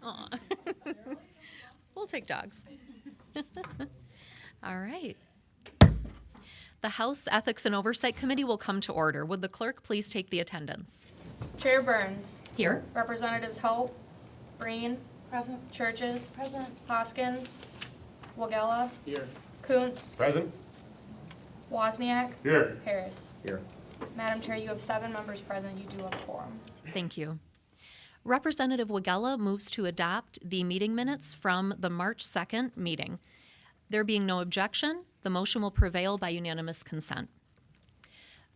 Aw. We'll take dogs. All right. The House Ethics and Oversight Committee will come to order. Would the clerk please take the attendance? Chair Burns. Here. Representatives Hope, Breen, Present. Churches, Present. Hoskins, Wagella, Here. Kuntz, Present. Wozniak, Here. Harris. Here. Madam Chair, you have 7 members present. You do have a quorum. Thank you. Representative Wagella moves to adopt the meeting minutes from the March 2nd meeting. There being no objection, the motion will prevail by unanimous consent.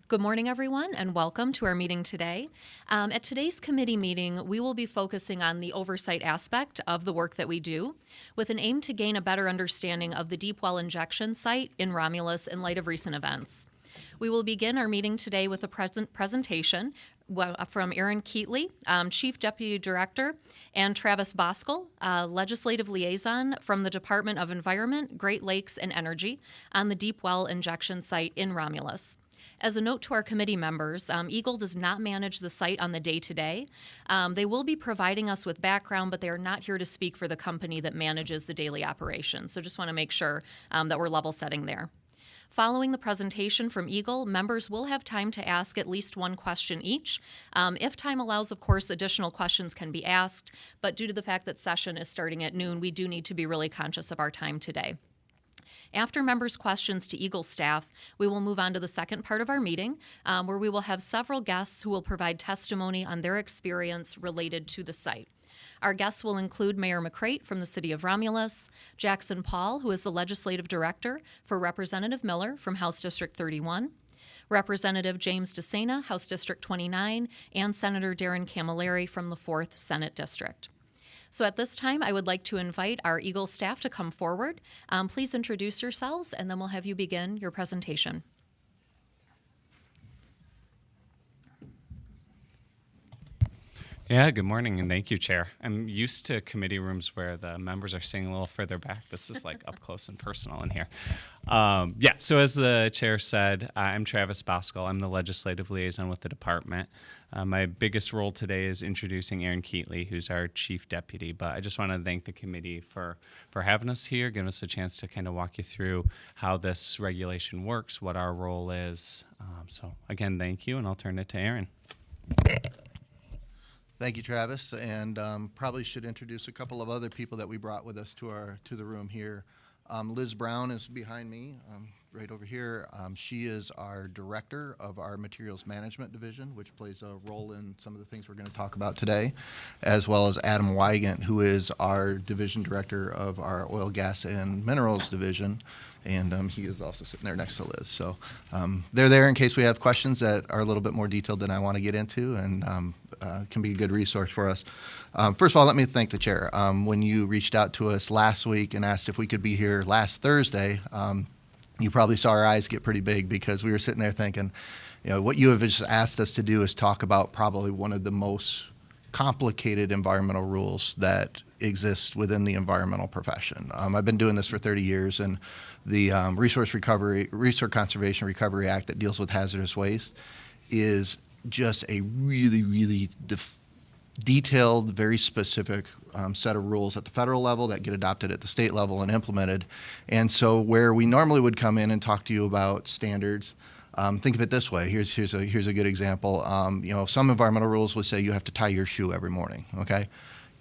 Good morning, everyone, and welcome to our meeting today. At today's committee meeting, we will be focusing on the oversight aspect of the work that we do, with an aim to gain a better understanding of the deep well injection site in Romulus in light of recent events. We will begin our meeting today with a presentation from Aaron Keatley, Chief Deputy Director, and Travis Boskel, Legislative Liaison from the Department of Environment, Great Lakes, and Energy on the deep well injection site in Romulus. As a note to our committee members, Eagle does not manage the site on the day-to-day. They will be providing us with background, but they are not here to speak for the company that manages the daily operations. So just want to make sure that we're level setting there. Following the presentation from Eagle, members will have time to ask at least one question each. If time allows, of course, additional questions can be asked, but due to the fact that session is starting at noon, we do need to be really conscious of our time today. After members' questions to Eagle staff, we will move on to the second part of our meeting, where we will have several guests who will provide testimony on their experience related to the site. Our guests will include Mayor McCrate from the City of Romulus, Jackson Paul, who is the Legislative Director for Representative Miller from House District 31, Representative James DeSena, House District 29, and Senator Darren Camilleri from the 4th Senate District. So at this time, I would like to invite our Eagle staff to come forward. Please introduce yourselves, and then we'll have you begin your presentation. Yeah, good morning, and thank you, Chair. I'm used to committee rooms where the members are sitting a little further back. This is like up close and personal in here. So as the Chair said, I'm Travis Boskel. I'm the Legislative Liaison with the department. My biggest role today is introducing Aaron Keatley, who's our Chief Deputy. But I just want to thank the committee for having us here, giving us a chance to kind of walk you through how this regulation works, what our role is. So again, thank you, and I'll turn it to Aaron. Thank you, Travis, and probably should introduce a couple of other people that we brought with us to the room here. Liz Brown is behind me, right over here. She is our director of our Materials Management Division, which plays a role in some of the things we're going to talk about today, as well as Adam Wygant, who is our division director of our Oil, Gas, and Minerals Division, and he is also sitting there next to Liz. So they're there in case we have questions that are a little bit more detailed than I want to get into, and can be a good resource for us. First of all, let me thank the chair. When you reached out to us last week and asked if we could be here last Thursday, you probably saw our eyes get pretty big because we were sitting there thinking, you know, what you have just asked us to do is talk about probably one of the most complicated environmental rules that exist within the environmental profession. I've been doing this for 30 years, and the Resource Conservation Recovery Act that deals with hazardous waste is just a really, really detailed, very specific set of rules at the federal level that get adopted at the state level and implemented. And so where we normally would come in and talk to you about standards, think of it this way. Here's a good example. Some environmental rules would say you have to tie your shoe every morning, okay?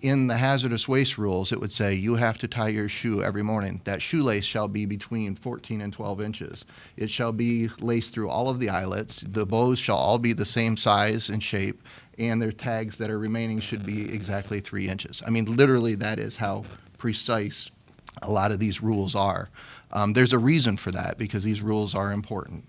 In the hazardous waste rules, it would say you have to tie your shoe every morning. That shoelace shall be between 14 and 12 inches. It shall be laced through all of the eyelets. The bows shall all be the same size and shape, and their tags that are remaining should be exactly 3 inches. I mean, literally, that is how precise a lot of these rules are. There's a reason for that because these rules are important.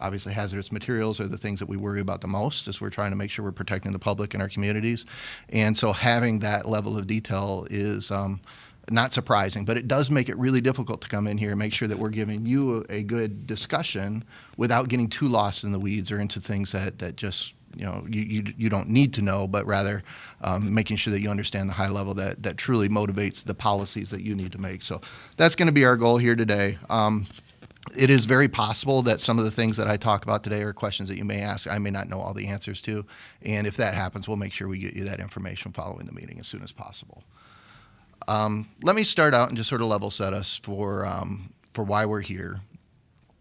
Obviously, hazardous materials are the things that we worry about the most as we're trying to make sure we're protecting the public and our communities. And so having that level of detail is not surprising, but it does make it really difficult to come in here and make sure that we're giving you a good discussion without getting too lost in the weeds or into things that just you don't need to know, but rather making sure that you understand the high level that truly motivates the policies that you need to make. So that's going to be our goal here today. It is very possible that some of the things that I talk about today are questions that you may ask I may not know all the answers to, and if that happens, we'll make sure we get you that information following the meeting as soon as possible. Let me start out and just sort of level set us for why we're here.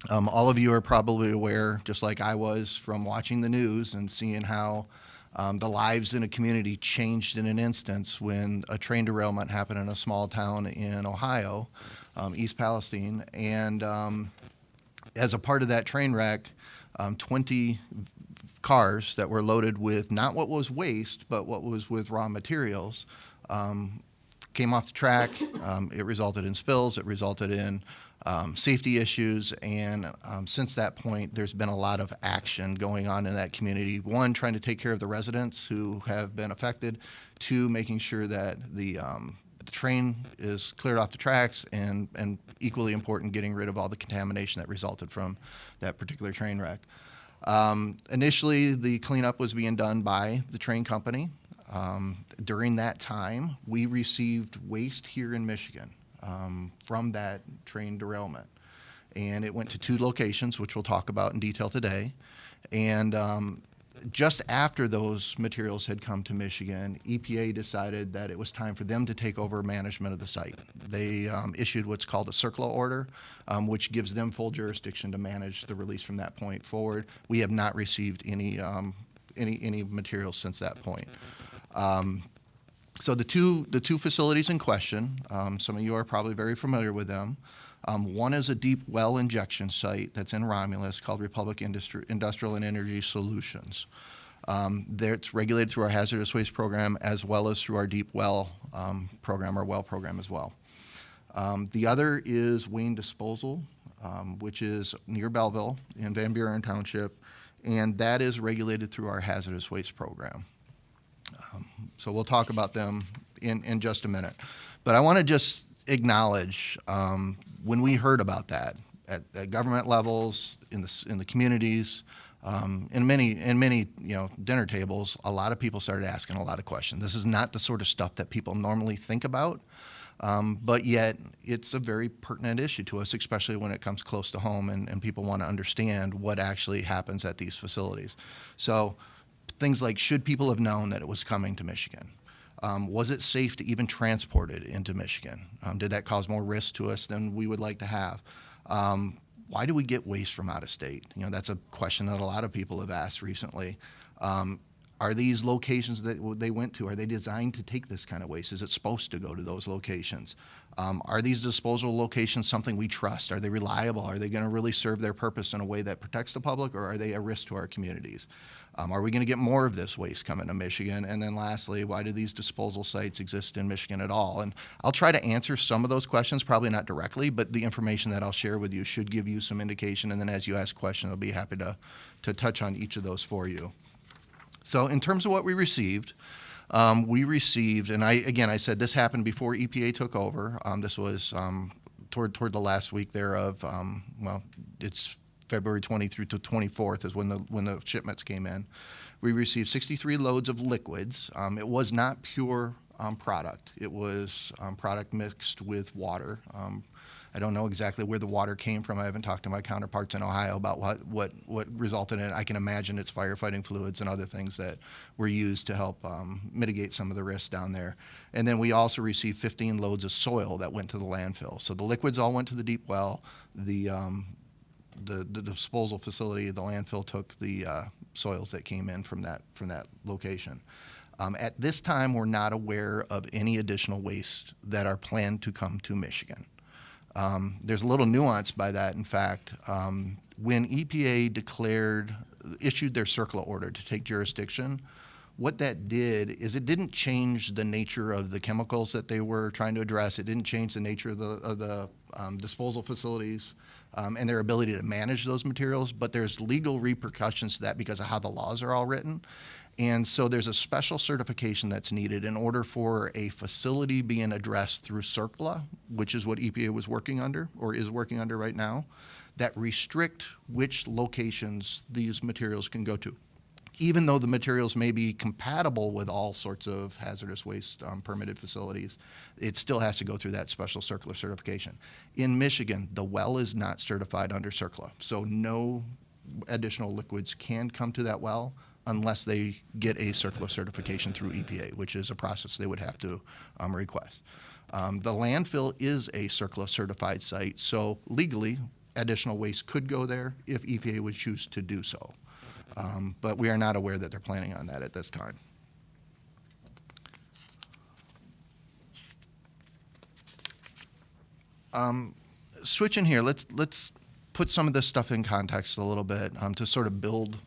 All of you are probably aware, just like I was, from watching the news and seeing how the lives in a community changed in an instance when a train derailment happened in a small town in Ohio, East Palestine. And as a part of that train wreck, 20 cars that were loaded with not what was waste, but what was with raw materials, came off the track. It resulted in spills. It resulted in safety issues, and since that point, there's been a lot of action going on in that community. One, trying to take care of the residents who have been affected. Two, making sure that the train is cleared off the tracks, and equally important, getting rid of all the contamination that resulted from that particular train wreck. Initially, the cleanup was being done by the train company. During that time, we received waste here in Michigan from that train derailment. And it went to 2 locations, which we'll talk about in detail today. And just after those materials had come to Michigan, EPA decided that it was time for them to take over management of the site. They issued what's called a CERCLA order, which gives them full jurisdiction to manage the release from that point forward. We have not received any materials since that point. So the two facilities in question, some of you are probably very familiar with them. One is a deep well injection site that's in Romulus called Republic Industrial and Energy Solutions. It's regulated through our hazardous waste program as well as through our deep well program, or well program as well. The other is Wayne Disposal, which is near Belleville in Van Buren Township, and that is regulated through our hazardous waste program. So we'll talk about them in just a minute. But I want to just acknowledge when we heard about that at government levels, in the communities, in many dinner tables, a lot of people started asking a lot of questions. This is not the sort of stuff that people normally think about, but yet it's a very pertinent issue to us, especially when it comes close to home and people want to understand what actually happens at these facilities. So things like, should people have known that it was coming to Michigan? Was it safe to even transport it into Michigan? Did that cause more risk to us than we would like to have? Why do we get waste from out of state? That's a question that a lot of people have asked recently. Are these locations that they went to, are they designed to take this kind of waste? Is it supposed to go to those locations? Are these disposal locations something we trust? Are they reliable? Are they going to really serve their purpose in a way that protects the public, or are they a risk to our communities? Are we going to get more of this waste coming to Michigan? And then lastly, why do these disposal sites exist in Michigan at all? And I'll try to answer some of those questions, probably not directly, but the information that I'll share with you should give you some indication. And then as you ask questions, I'll be happy to touch on each of those for you. So in terms of what we received, and I said this happened before EPA took over. This was toward the last week there of, it's February 20 through to 24th is when the shipments came in. We received 63 loads of liquids. It was not pure product. It was product mixed with water. I don't know exactly where the water came from. I haven't talked to my counterparts in Ohio about what resulted in it. I can imagine it's firefighting fluids and other things that were used to help mitigate some of the risks down there. And then we also received 15 loads of soil that went to the landfill. So the liquids all went to the deep well. The disposal facility, the landfill, took the soils that came in from that location. At this time, we're not aware of any additional waste that are planned to come to Michigan. There's a little nuance by that. In fact, when EPA issued their CERCLA order to take jurisdiction, what that did is it didn't change the nature of the chemicals that they were trying to address. It didn't change the nature of the disposal facilities and their ability to manage those materials, but there's legal repercussions to that because of how the laws are all written. And so there's a special certification that's needed in order for a facility being addressed through CERCLA, which is what EPA was working under, or is working under right now, that restrict which locations these materials can go to. Even though the materials may be compatible with all sorts of hazardous waste permitted facilities, it still has to go through that special CERCLA certification. In Michigan, the well is not certified under CERCLA, so no additional liquids can come to that well unless they get a CERCLA certification through EPA, which is a process they would have to request. The landfill is a CERCLA certified site, so legally, additional waste could go there if EPA would choose to do so. But we are not aware that they're planning on that at this time. Switching here, let's put some of this stuff in context a little bit to sort of build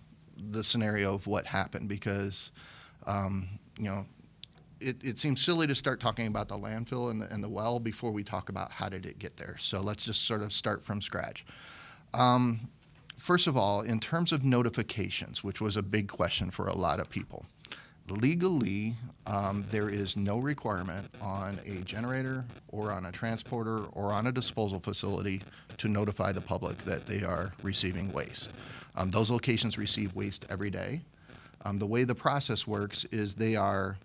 the scenario of what happened, because you know, it seems silly to start talking about the landfill and the well before we talk about how did it get there. So let's just sort of start from scratch. First of all, in terms of notifications, which was a big question for a lot of people, legally, there is no requirement on a generator or on a transporter or on a disposal facility to notify the public that they are receiving waste. Those locations receive waste every day. The way the process works is they are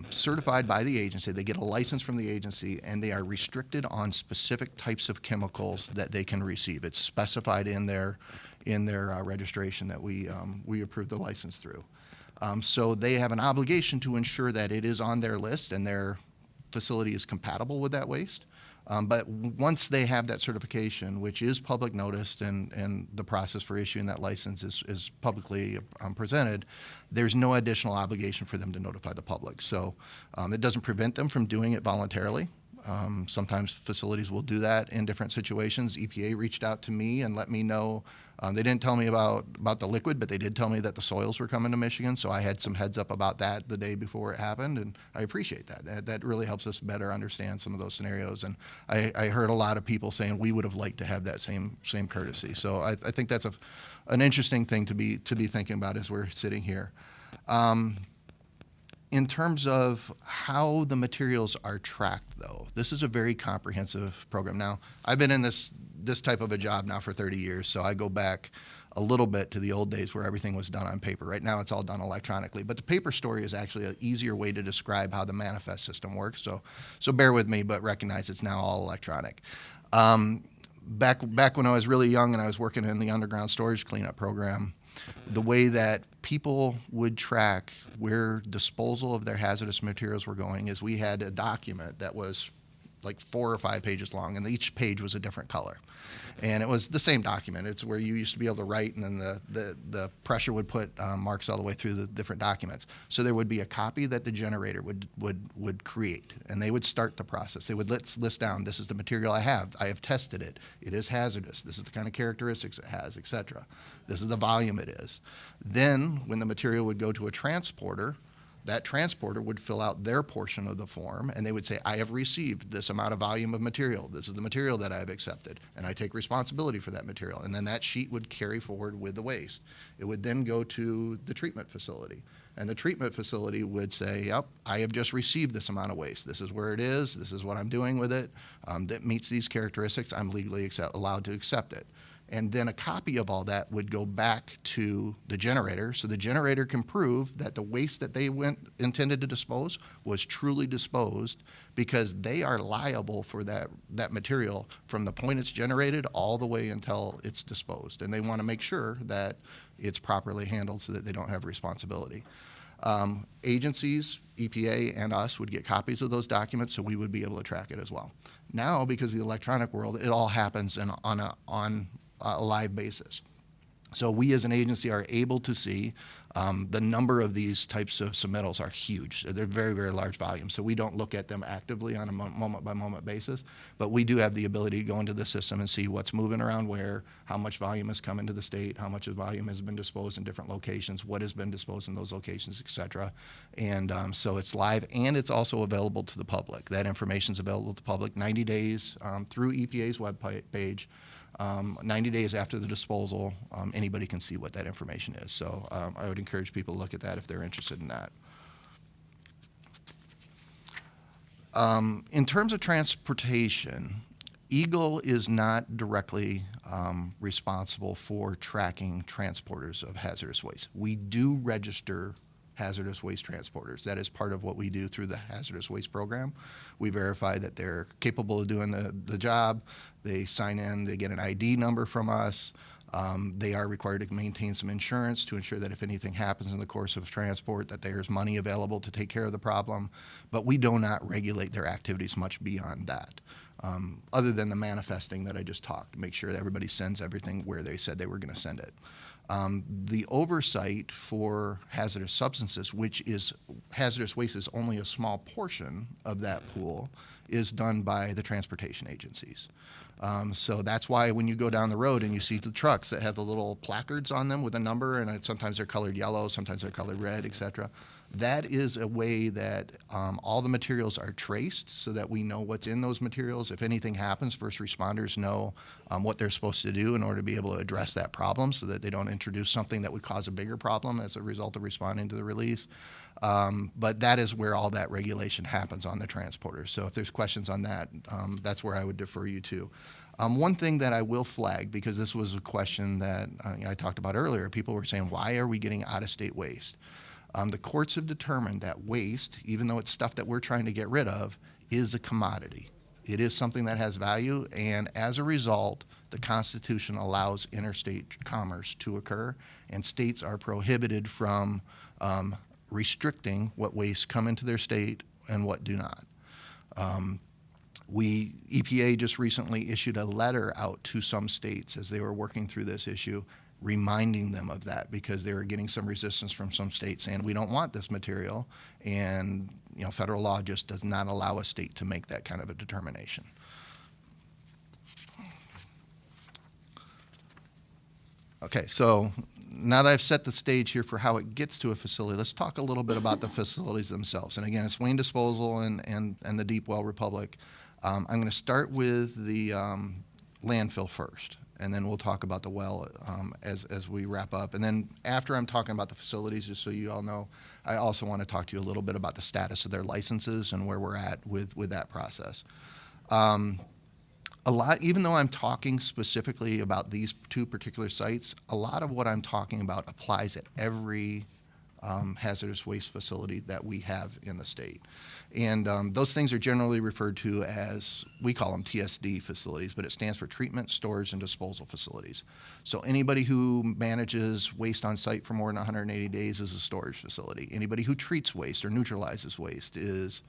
certified by the agency. They get a license from the agency, and they are restricted on specific types of chemicals that they can receive. It's specified in their registration that we approve the license through. So they have an obligation to ensure that it is on their list and their facility is compatible with that waste. But once they have that certification, which is public noticed and the process for issuing that license is publicly presented, there's no additional obligation for them to notify the public. So it doesn't prevent them from doing it voluntarily. Sometimes facilities will do that in different situations. EPA reached out to me and let me know. They didn't tell me about the liquid, but they did tell me that the soils were coming to Michigan, so I had some heads up about that the day before it happened, and I appreciate that. That really helps us better understand some of those scenarios, and I heard a lot of people saying we would have liked to have that same courtesy. So I think that's an interesting thing to be thinking about as we're sitting here. In terms of how the materials are tracked, though, this is a very comprehensive program. Now, I've been in this type of a job now for 30 years, so I go back a little bit to the old days where everything was done on paper. Right now, it's all done electronically. But the paper story is actually an easier way to describe how the manifest system works. So bear with me, but recognize it's now all electronic. Back when I was really young and I was working in the underground storage cleanup program, the way that people would track where disposal of their hazardous materials were going is we had a document that was like 4 or 5 pages long, and each page was a different color. And it was the same document. It's where you used to be able to write, and then the pressure would put marks all the way through the different documents. So there would be a copy that the generator would create, and they would start the process. They would list down, this is the material I have tested it, it is hazardous, this is the kind of characteristics it has, etc. This is the volume it is. Then, when the material would go to a transporter, that transporter would fill out their portion of the form, and they would say, I have received this amount of volume of material. This is the material that I have accepted, and I take responsibility for that material. And then that sheet would carry forward with the waste. It would then go to the treatment facility, and the treatment facility would say, yep, I have just received this amount of waste. This is where it is. This is what I'm doing with it. That meets these characteristics. I'm legally allowed to accept it. And then a copy of all that would go back to the generator, so the generator can prove that the waste that they intended to dispose was truly disposed, because they are liable for that material from the point it's generated all the way until it's disposed. And they want to make sure that it's properly handled so that they don't have responsibility. Agencies, EPA, and us would get copies of those documents, so we would be able to track it as well. Now, because of the electronic world, it all happens on a live basis. So we as an agency are able to see the number of these types of submittals are huge. They're very, very large volumes. So we don't look at them actively on a moment-by-moment basis, but we do have the ability to go into the system and see what's moving around where, how much volume has come into the state, how much of volume has been disposed in different locations, what has been disposed in those locations, et cetera. And so it's live, and it's also available to the public. That information is available to the public 90 days through EPA's web page. 90 days after the disposal, anybody can see what that information is. So I would encourage people to look at that if they're interested in that. In terms of transportation, Eagle is not directly responsible for tracking transporters of hazardous waste. We do register hazardous waste transporters. That is part of what we do through the hazardous waste program. We verify that they're capable of doing the job. They sign in, they get an ID number from us. They are required to maintain some insurance to ensure that if anything happens in the course of transport, that there's money available to take care of the problem. But we do not regulate their activities much beyond that, other than the manifesting that I just talked, to make sure that everybody sends everything where they said they were going to send it. The oversight for hazardous substances, which is hazardous waste is only a small portion of that pool, is done by the transportation agencies. So that's why when you go down the road and you see the trucks that have the little placards on them with a number, and sometimes they're colored yellow, sometimes they're colored red, etc. That is a way that all the materials are traced so that we know what's in those materials. If anything happens, first responders know what they're supposed to do in order to be able to address that problem so that they don't introduce something that would cause a bigger problem as a result of responding to the release. But that is where all that regulation happens on the transporters. So if there's questions on that, that's where I would defer you to. One thing that I will flag, because this was a question that I talked about earlier, people were saying, why are we getting out-of-state waste? The courts have determined that waste, even though it's stuff that we're trying to get rid of, is a commodity. It is something that has value, and as a result, the Constitution allows interstate commerce to occur, and states are prohibited from restricting what waste come into their state and what do not. EPA just recently issued a letter out to some states as they were working through this issue, reminding them of that because they were getting some resistance from some states saying we don't want this material, and federal law just does not allow a state to make that kind of a determination. Okay, so now that I've set the stage here for how it gets to a facility, let's talk a little bit about the facilities themselves. And again, it's Wayne Disposal and the Deep Well Republic. I'm going to start with the landfill first, and then we'll talk about the well as we wrap up. And then after I'm talking about the facilities, just so you all know, I also want to talk to you a little bit about the status of their licenses and where we're at with that process. Even though I'm talking specifically about these two particular sites, a lot of what I'm talking about applies at every hazardous waste facility that we have in the state. And those things are generally referred to as, we call them TSD facilities, but it stands for Treatment, Storage, and Disposal Facilities. So anybody who manages waste on site for more than 180 days is a storage facility. Anybody who treats waste or neutralizes waste is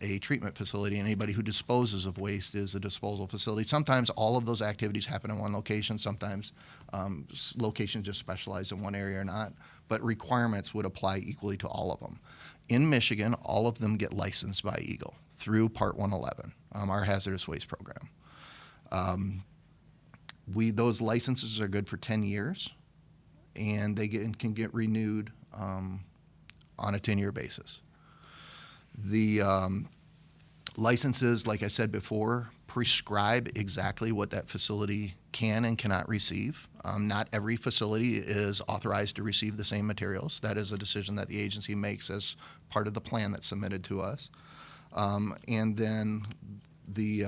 a treatment facility. Anybody who disposes of waste is a disposal facility. Sometimes all of those activities happen in one location. Sometimes locations just specialize in one area or not. But requirements would apply equally to all of them. In Michigan, all of them get licensed by EGLE through Part 111, our hazardous waste program. Those licenses are good for 10 years, and they can get renewed on a 10-year basis. The licenses, like I said before, prescribe exactly what that facility can and cannot receive. Not every facility is authorized to receive the same materials. That is a decision that the agency makes as part of the plan that's submitted to us. And then the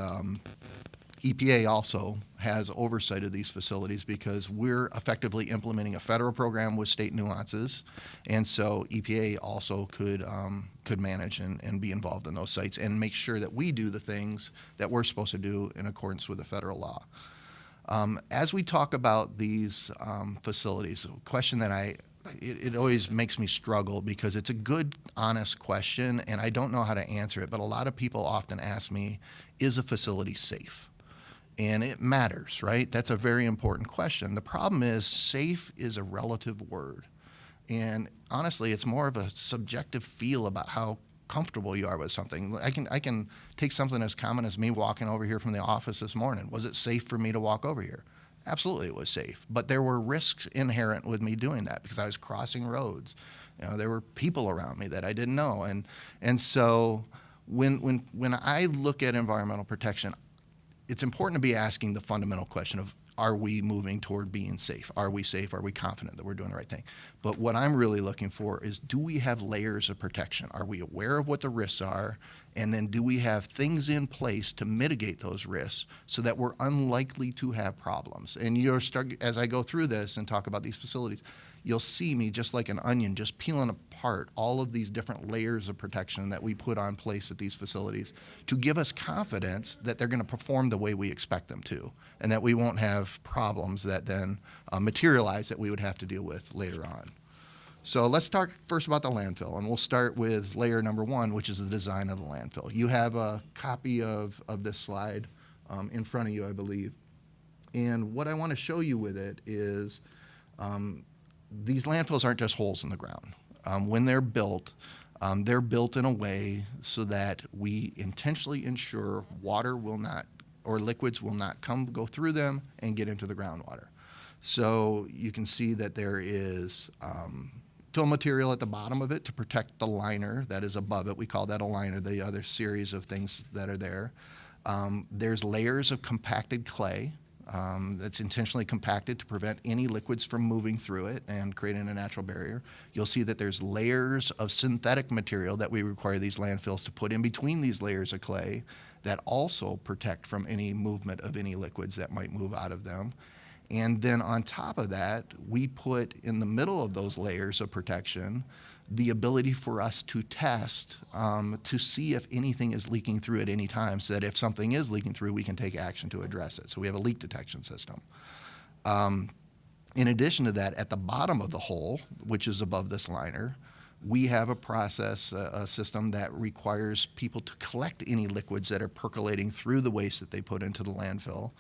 EPA also has oversight of these facilities because we're effectively implementing a federal program with state nuances, and so EPA also could manage and be involved in those sites and make sure that we do the things that we're supposed to do in accordance with the federal law. As we talk about these facilities, a question that it always makes me struggle because it's a good, honest question, and I don't know how to answer it, but a lot of people often ask me, is a facility safe? And it matters, right? That's a very important question. The problem is safe is a relative word. And honestly, it's more of a subjective feel about how comfortable you are with something. I can take something as common as me walking over here from the office this morning. Was it safe for me to walk over here? Absolutely it was safe. But there were risks inherent with me doing that because I was crossing roads. There were people around me that I didn't know. And so when I look at environmental protection, it's important to be asking the fundamental question of, are we moving toward being safe? Are we safe? Are we confident that we're doing the right thing? But what I'm really looking for is, do we have layers of protection? Are we aware of what the risks are? And then do we have things in place to mitigate those risks so that we're unlikely to have problems? And as I go through this and talk about these facilities, you'll see me just like an onion, just peeling apart all of these different layers of protection that we put on place at these facilities to give us confidence that they're going to perform the way we expect them to, and that we won't have problems that then materialize that we would have to deal with later on. So let's talk first about the landfill, and we'll start with layer number one, which is the design of the landfill. You have a copy of this slide in front of you, I believe. And what I want to show you with it is these landfills aren't just holes in the ground. When they're built in a way so that we intentionally ensure water will not, or liquids will not go through them and get into the groundwater. So you can see that there is fill material at the bottom of it to protect the liner that is above it. We call that a liner, the other series of things that are there. There's layers of compacted clay that's intentionally compacted to prevent any liquids from moving through it and creating a natural barrier. You'll see that there's layers of synthetic material that we require these landfills to put in between these layers of clay that also protect from any movement of any liquids that might move out of them. And then on top of that, we put in the middle of those layers of protection the ability for us to test to see if anything is leaking through at any time, so that if something is leaking through, we can take action to address it. So we have a leak detection system. In addition to that, at the bottom of the hole, which is above this liner, we have a system that requires people to collect any liquids that are percolating through the waste that they put into the landfill,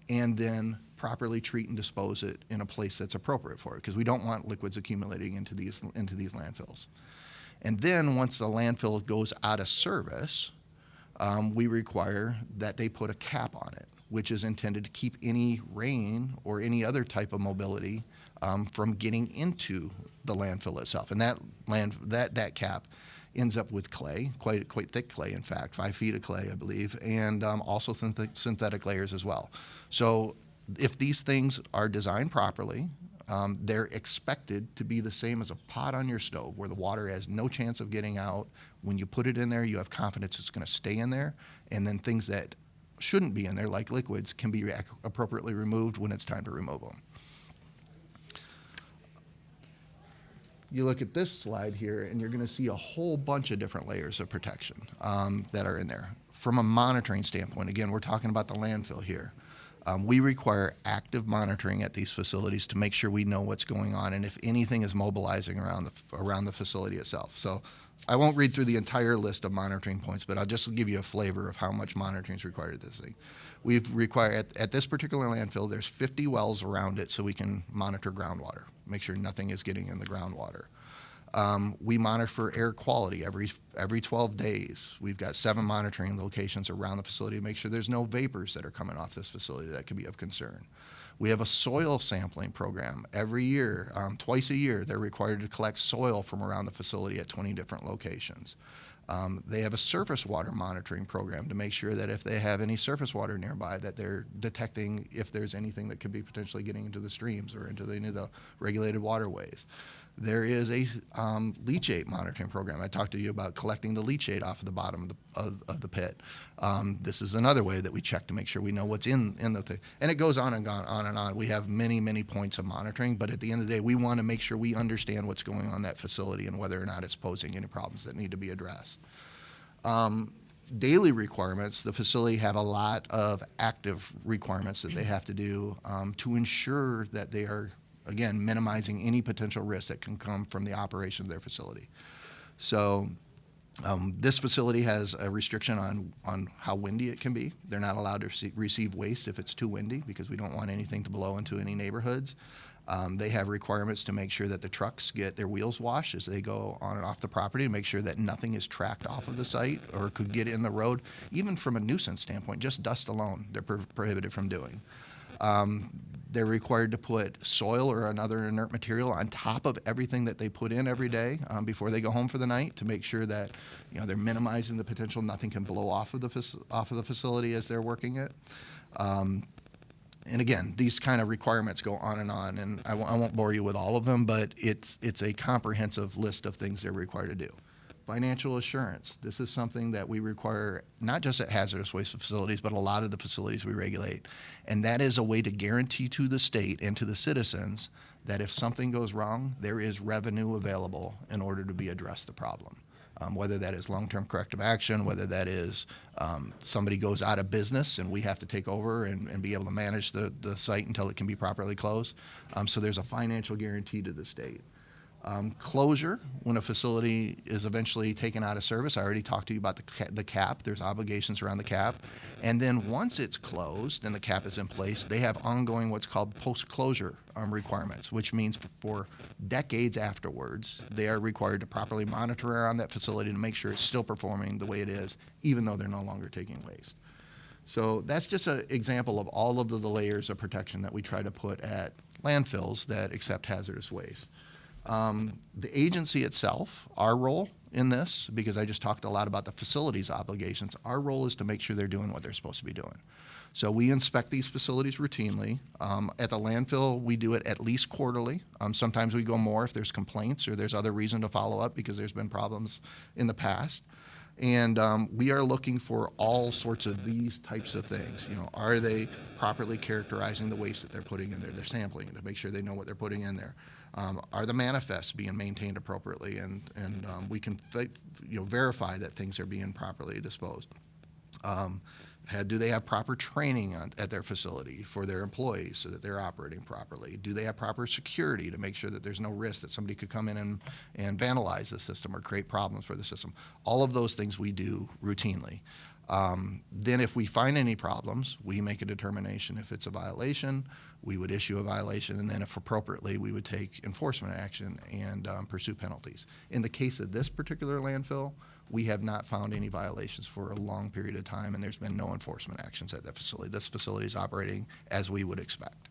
and then properly treat and dispose it in a place that's appropriate for it, because we don't want liquids accumulating into these landfills. And then once the landfill goes out of service, we require that they put a cap on it, which is intended to keep any rain or any other type of mobility from getting into the landfill itself. And that cap ends up with clay, quite thick clay, in fact, 5 feet of clay, I believe, and also synthetic layers as well. So if these things are designed properly, they're expected to be the same as a pot on your stove, where the water has no chance of getting out. When you put it in there, you have confidence it's going to stay in there, and then things that shouldn't be in there, like liquids, can be appropriately removed when it's time to remove them. You look at this slide here, and you're going to see a whole bunch of different layers of protection that are in there. From a monitoring standpoint, again, we're talking about the landfill here. We require active monitoring at these facilities to make sure we know what's going on and if anything is mobilizing around the facility itself. So I won't read through the entire list of monitoring points, but I'll just give you a flavor of how much monitoring is required at this thing. We've required, at this particular landfill, there's 50 wells around it so we can monitor groundwater, make sure nothing is getting in the groundwater. We monitor for air quality every 12 days. We've got 7 monitoring locations around the facility to make sure there's no vapors that are coming off this facility that could be of concern. We have a soil sampling program every year, twice a year. They're required to collect soil from around the facility at 20 different locations. They have a surface water monitoring program to make sure that if they have any surface water nearby, that they're detecting if there's anything that could be potentially getting into the streams or into any of the regulated waterways. There is a leachate monitoring program. I talked to you about collecting the leachate off of the bottom of the pit. This is another way that we check to make sure we know what's in the thing. And it goes on and on and on. We have many, many points of monitoring, but at the end of the day, we want to make sure we understand what's going on in that facility and whether or not it's posing any problems that need to be addressed. Daily requirements, the facility have a lot of active requirements that they have to do to ensure that they are, again, minimizing any potential risk that can come from the operation of their facility. So this facility has a restriction on how windy it can be. They're not allowed to receive waste if it's too windy, because we don't want anything to blow into any neighborhoods. They have requirements to make sure that the trucks get their wheels washed as they go on and off the property, to make sure that nothing is tracked off of the site or could get in the road. Even from a nuisance standpoint, just dust alone, they're prohibited from doing. They're required to put soil or another inert material on top of everything that they put in every day before they go home for the night, to make sure that they're minimizing the potential nothing can blow off of the facility as they're working it. And again, these kind of requirements go on, and I won't bore you with all of them, but it's a comprehensive list of things they're required to do. Financial assurance. This is something that we require not just at hazardous waste facilities, but a lot of the facilities we regulate. And that is a way to guarantee to the state and to the citizens that if something goes wrong, there is revenue available in order to be addressed the problem. Whether that is long-term corrective action, whether that is somebody goes out of business and we have to take over and be able to manage the site until it can be properly closed. So there's a financial guarantee to the state. Closure, when a facility is eventually taken out of service. I already talked to you about the cap. There's obligations around the cap. And then once it's closed and the cap is in place, they have ongoing what's called post-closure requirements, which means for decades afterwards, they are required to properly monitor around that facility to make sure it's still performing the way it is, even though they're no longer taking waste. So that's just an example of all of the layers of protection that we try to put at landfills that accept hazardous waste. The agency itself, our role in this, because I just talked a lot about the facilities obligations, our role is to make sure they're doing what they're supposed to be doing. So we inspect these facilities routinely. At the landfill, we do it at least quarterly. Sometimes we go more if there's complaints or there's other reason to follow up because there's been problems in the past. And we are looking for all sorts of these types of things. You know, are they properly characterizing the waste that they're putting in there? They're sampling to make sure they know what they're putting in there. Are the manifests being maintained appropriately? And we can verify that things are being properly disposed. Do they have proper training at their facility for their employees so that they're operating properly? Do they have proper security to make sure that there's no risk that somebody could come in and vandalize the system or create problems for the system? All of those things we do routinely. Then if we find any problems, we make a determination. If it's a violation, we would issue a violation, and then if appropriately, we would take enforcement action and pursue penalties. In the case of this particular landfill, we have not found any violations for a long period of time, and there's been no enforcement actions at that facility. This facility is operating as we would expect.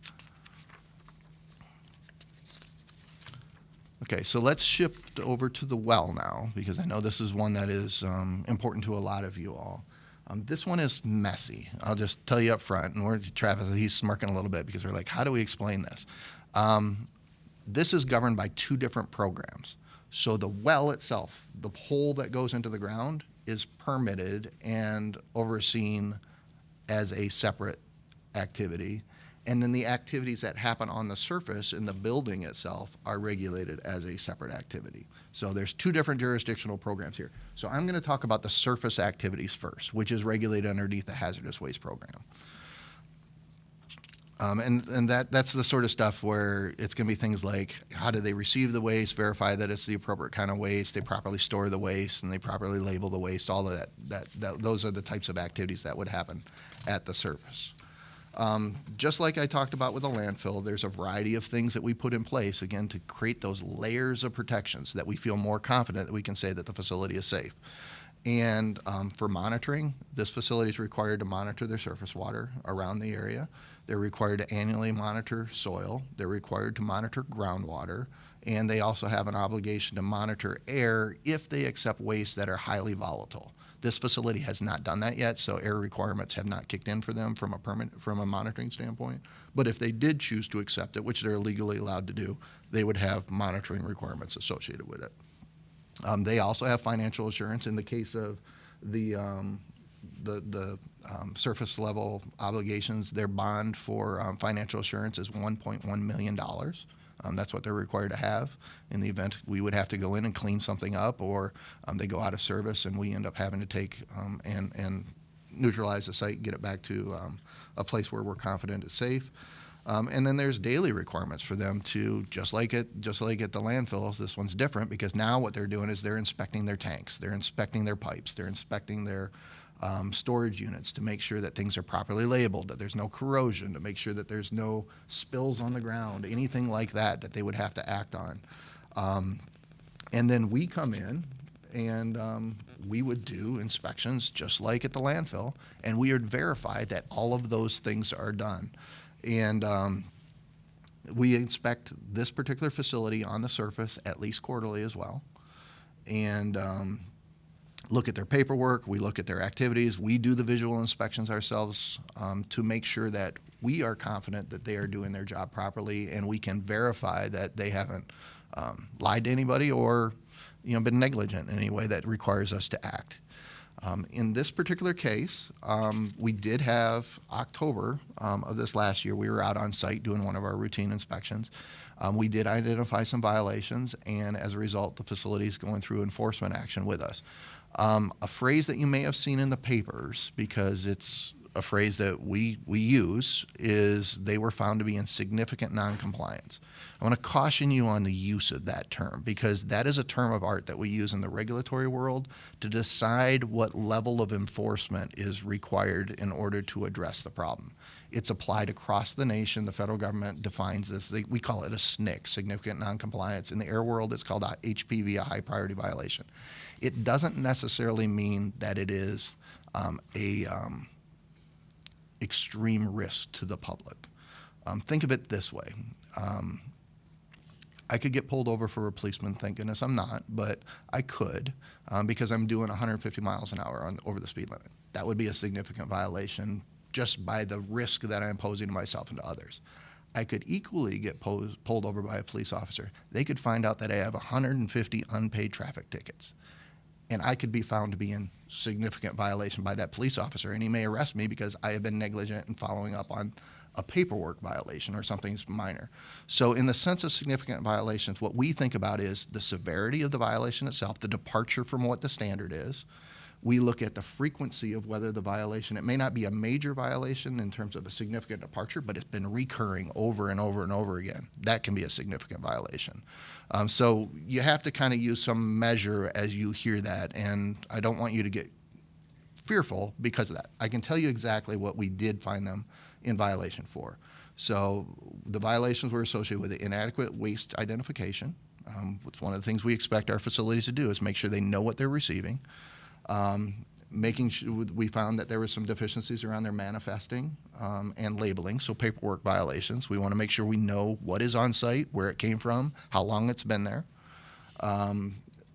Okay, so let's shift over to the well now, because I know this is one that is important to a lot of you all. This one is messy. I'll just tell you up front, and Travis, he's smirking a little bit because we're like, how do we explain this? This is governed by two different programs. So the well itself, the hole that goes into the ground, is permitted and overseen as a separate activity. And then the activities that happen on the surface in the building itself are regulated as a separate activity. So there's two different jurisdictional programs here. So I'm going to talk about the surface activities first, which is regulated underneath the hazardous waste program. And that's the sort of stuff where it's going to be things like how do they receive the waste, verify that it's the appropriate kind of waste, they properly store the waste, and they properly label the waste. All of that those are the types of activities that would happen at the surface. Just like I talked about with the landfill, there's a variety of things that we put in place, again, to create those layers of protection so that we feel more confident that we can say that the facility is safe. And for monitoring, this facility is required to monitor their surface water around the area. They're required to annually monitor soil. They're required to monitor groundwater. And they also have an obligation to monitor air if they accept wastes that are highly volatile. This facility has not done that yet, so air requirements have not kicked in for them from a monitoring standpoint. But if they did choose to accept it, which they're legally allowed to do, they would have monitoring requirements associated with it. They also have financial assurance in the case of the surface level obligations. Their bond for financial assurance is $1.1 million. That's what they're required to have in the event we would have to go in and clean something up, or they go out of service and we end up having to take and neutralize the site and get it back to a place where we're confident it's safe. And then there's daily requirements for them to, just like at the landfills, this one's different because now what they're doing is they're inspecting their tanks, they're inspecting their pipes, they're inspecting their storage units to make sure that things are properly labeled, that there's no corrosion, to make sure that there's no spills on the ground, anything like that they would have to act on. And then we come in and we would do inspections just like at the landfill, and we would verify that all of those things are done. And we inspect this particular facility on the surface at least quarterly as well. And look at their paperwork, we look at their activities, we do the visual inspections ourselves to make sure that we are confident that they are doing their job properly, and we can verify that they haven't lied to anybody or been negligent in any way that requires us to act. In this particular case, we did have October of this last year, we were out on site doing one of our routine inspections. We did identify some violations, and as a result, the facility is going through enforcement action with us. A phrase that you may have seen in the papers, because it's a phrase that we use, is they were found to be in significant noncompliance. I want to caution you on the use of that term, because that is a term of art that we use in the regulatory world to decide what level of enforcement is required in order to address the problem. It's applied across the nation. The federal government defines this. We call it a SNCC, significant noncompliance. In the air world, it's called a HPV, a high priority violation. It doesn't necessarily mean that it is extreme risk to the public. Think of it this way. I could get pulled over for a policeman, thank goodness I'm not, but I could because I'm doing 150 miles an hour over the speed limit. That would be a significant violation just by the risk that I'm posing to myself and to others. I could equally get pulled over by a police officer. They could find out that I have 150 unpaid traffic tickets, and I could be found to be in significant violation by that police officer, and he may arrest me because I have been negligent in following up on a paperwork violation or something minor. So in the sense of significant violations, what we think about is the severity of the violation itself, the departure from what the standard is. We look at the frequency of whether the violation, it may not be a major violation in terms of a significant departure, but it's been recurring over and over and over again. That can be a significant violation. So you have to kind of use some measure as you hear that, and I don't want you to get fearful because of that. I can tell you exactly what we did find them in violation for. So the violations were associated with the inadequate waste identification. It's one of the things we expect our facilities to do is make sure they know what they're receiving. Making sure we found that there were some deficiencies around their manifesting and labeling, so paperwork violations. We want to make sure we know what is on site, where it came from, how long it's been there.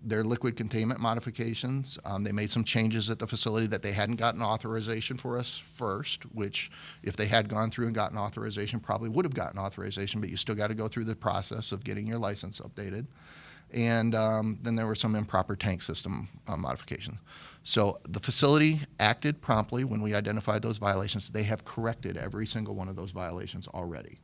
Their liquid containment modifications, they made some changes at the facility that they hadn't gotten authorization for us first, which if they had gone through and gotten authorization, probably would have gotten authorization, but you still got to go through the process of getting your license updated. And then there were some improper tank system modifications. So the facility acted promptly when we identified those violations. They have corrected every single one of those violations already.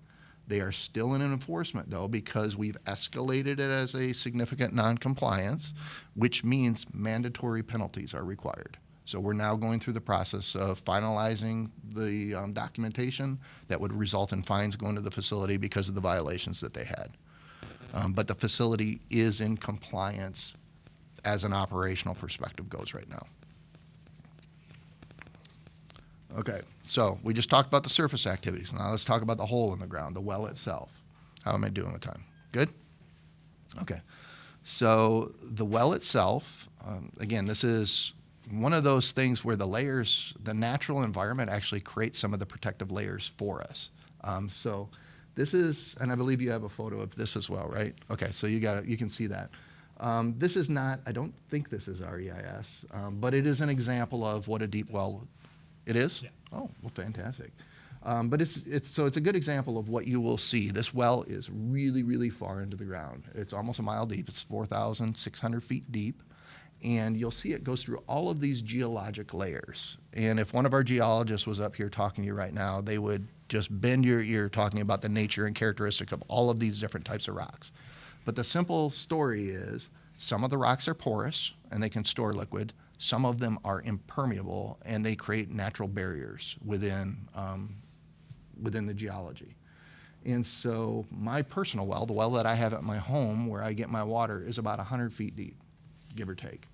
They are still in enforcement, though, because we've escalated it as a significant noncompliance, which means mandatory penalties are required. So we're now going through the process of finalizing the documentation that would result in fines going to the facility because of the violations that they had. But the facility is in compliance as an operational perspective goes right now. Okay, so we just talked about the surface activities. Now let's talk about the hole in the ground, the well itself. How am I doing with time? Good? Okay, so the well itself, again, this is one of those things where the layers, the natural environment actually creates some of the protective layers for us. So this is, and I believe you have a photo of this as well, right? Okay, so you can see that. This is not, I don't think this is REIS, but it is an example of what a deep well, it is? Yeah. Oh, well, fantastic. But it's a good example of what you will see. This well is really, really far into the ground. It's almost a mile deep. It's 4,600 feet deep. And you'll see it goes through all of these geologic layers. And if one of our geologists was up here talking to you right now, they would just bend your ear talking about the nature and characteristic of all of these different types of rocks. But the simple story is some of the rocks are porous and they can store liquid. Some of them are impermeable and they create natural barriers within the geology. And so my personal well, the well that I have at my home where I get my water, is about 100 feet deep, give or take.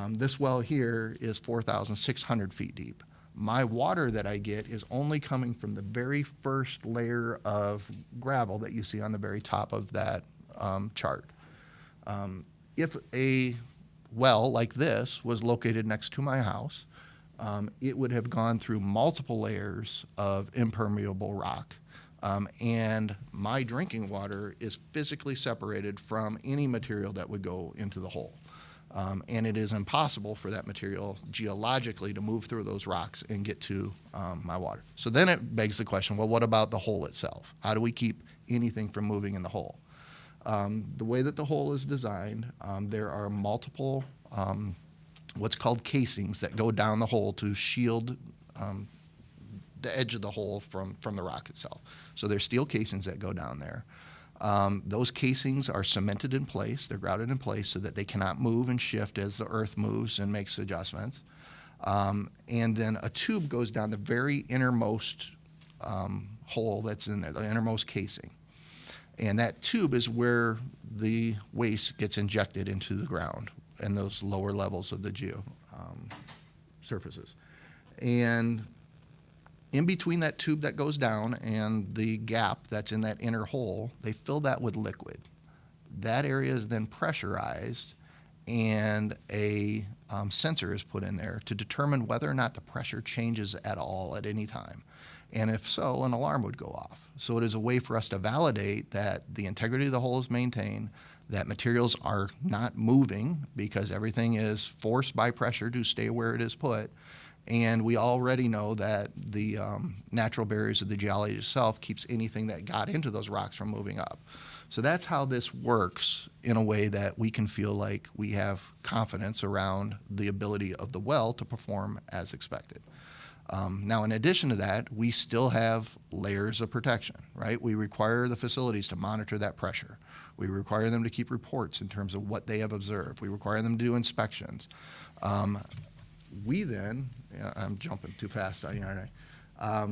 This well here is 4,600 feet deep. My water that I get is only coming from the very first layer of gravel that you see on the very top of that chart. If a well like this was located next to my house, it would have gone through multiple layers of impermeable rock. And my drinking water is physically separated from any material that would go into the hole. And it is impossible for that material geologically to move through those rocks and get to my water. So then it begs the question, well, what about the hole itself? How do we keep anything from moving in the hole? The way that the hole is designed, there are multiple what's called casings that go down the hole to shield the edge of the hole from the rock itself. So there's steel casings that go down there. Those casings are cemented in place. They're grouted in place so that they cannot move and shift as the earth moves and makes adjustments. And then a tube goes down the very innermost hole that's in there, the innermost casing. And that tube is where the waste gets injected into the ground and those lower levels of the geo surfaces. And in between that tube that goes down and the gap that's in that inner hole, they fill that with liquid. That area is then pressurized, and a sensor is put in there to determine whether or not the pressure changes at all at any time. And if so, an alarm would go off. So it is a way for us to validate that the integrity of the hole is maintained, that materials are not moving because everything is forced by pressure to stay where it is put. And we already know that the natural barriers of the geology itself keeps anything that got into those rocks from moving up. So that's how this works in a way that we can feel like we have confidence around the ability of the well to perform as expected. Now, in addition to that, we still have layers of protection, right? We require the facilities to monitor that pressure. We require them to keep reports in terms of what they have observed. We require them to do inspections. We then, I'm jumping too fast, aren't I?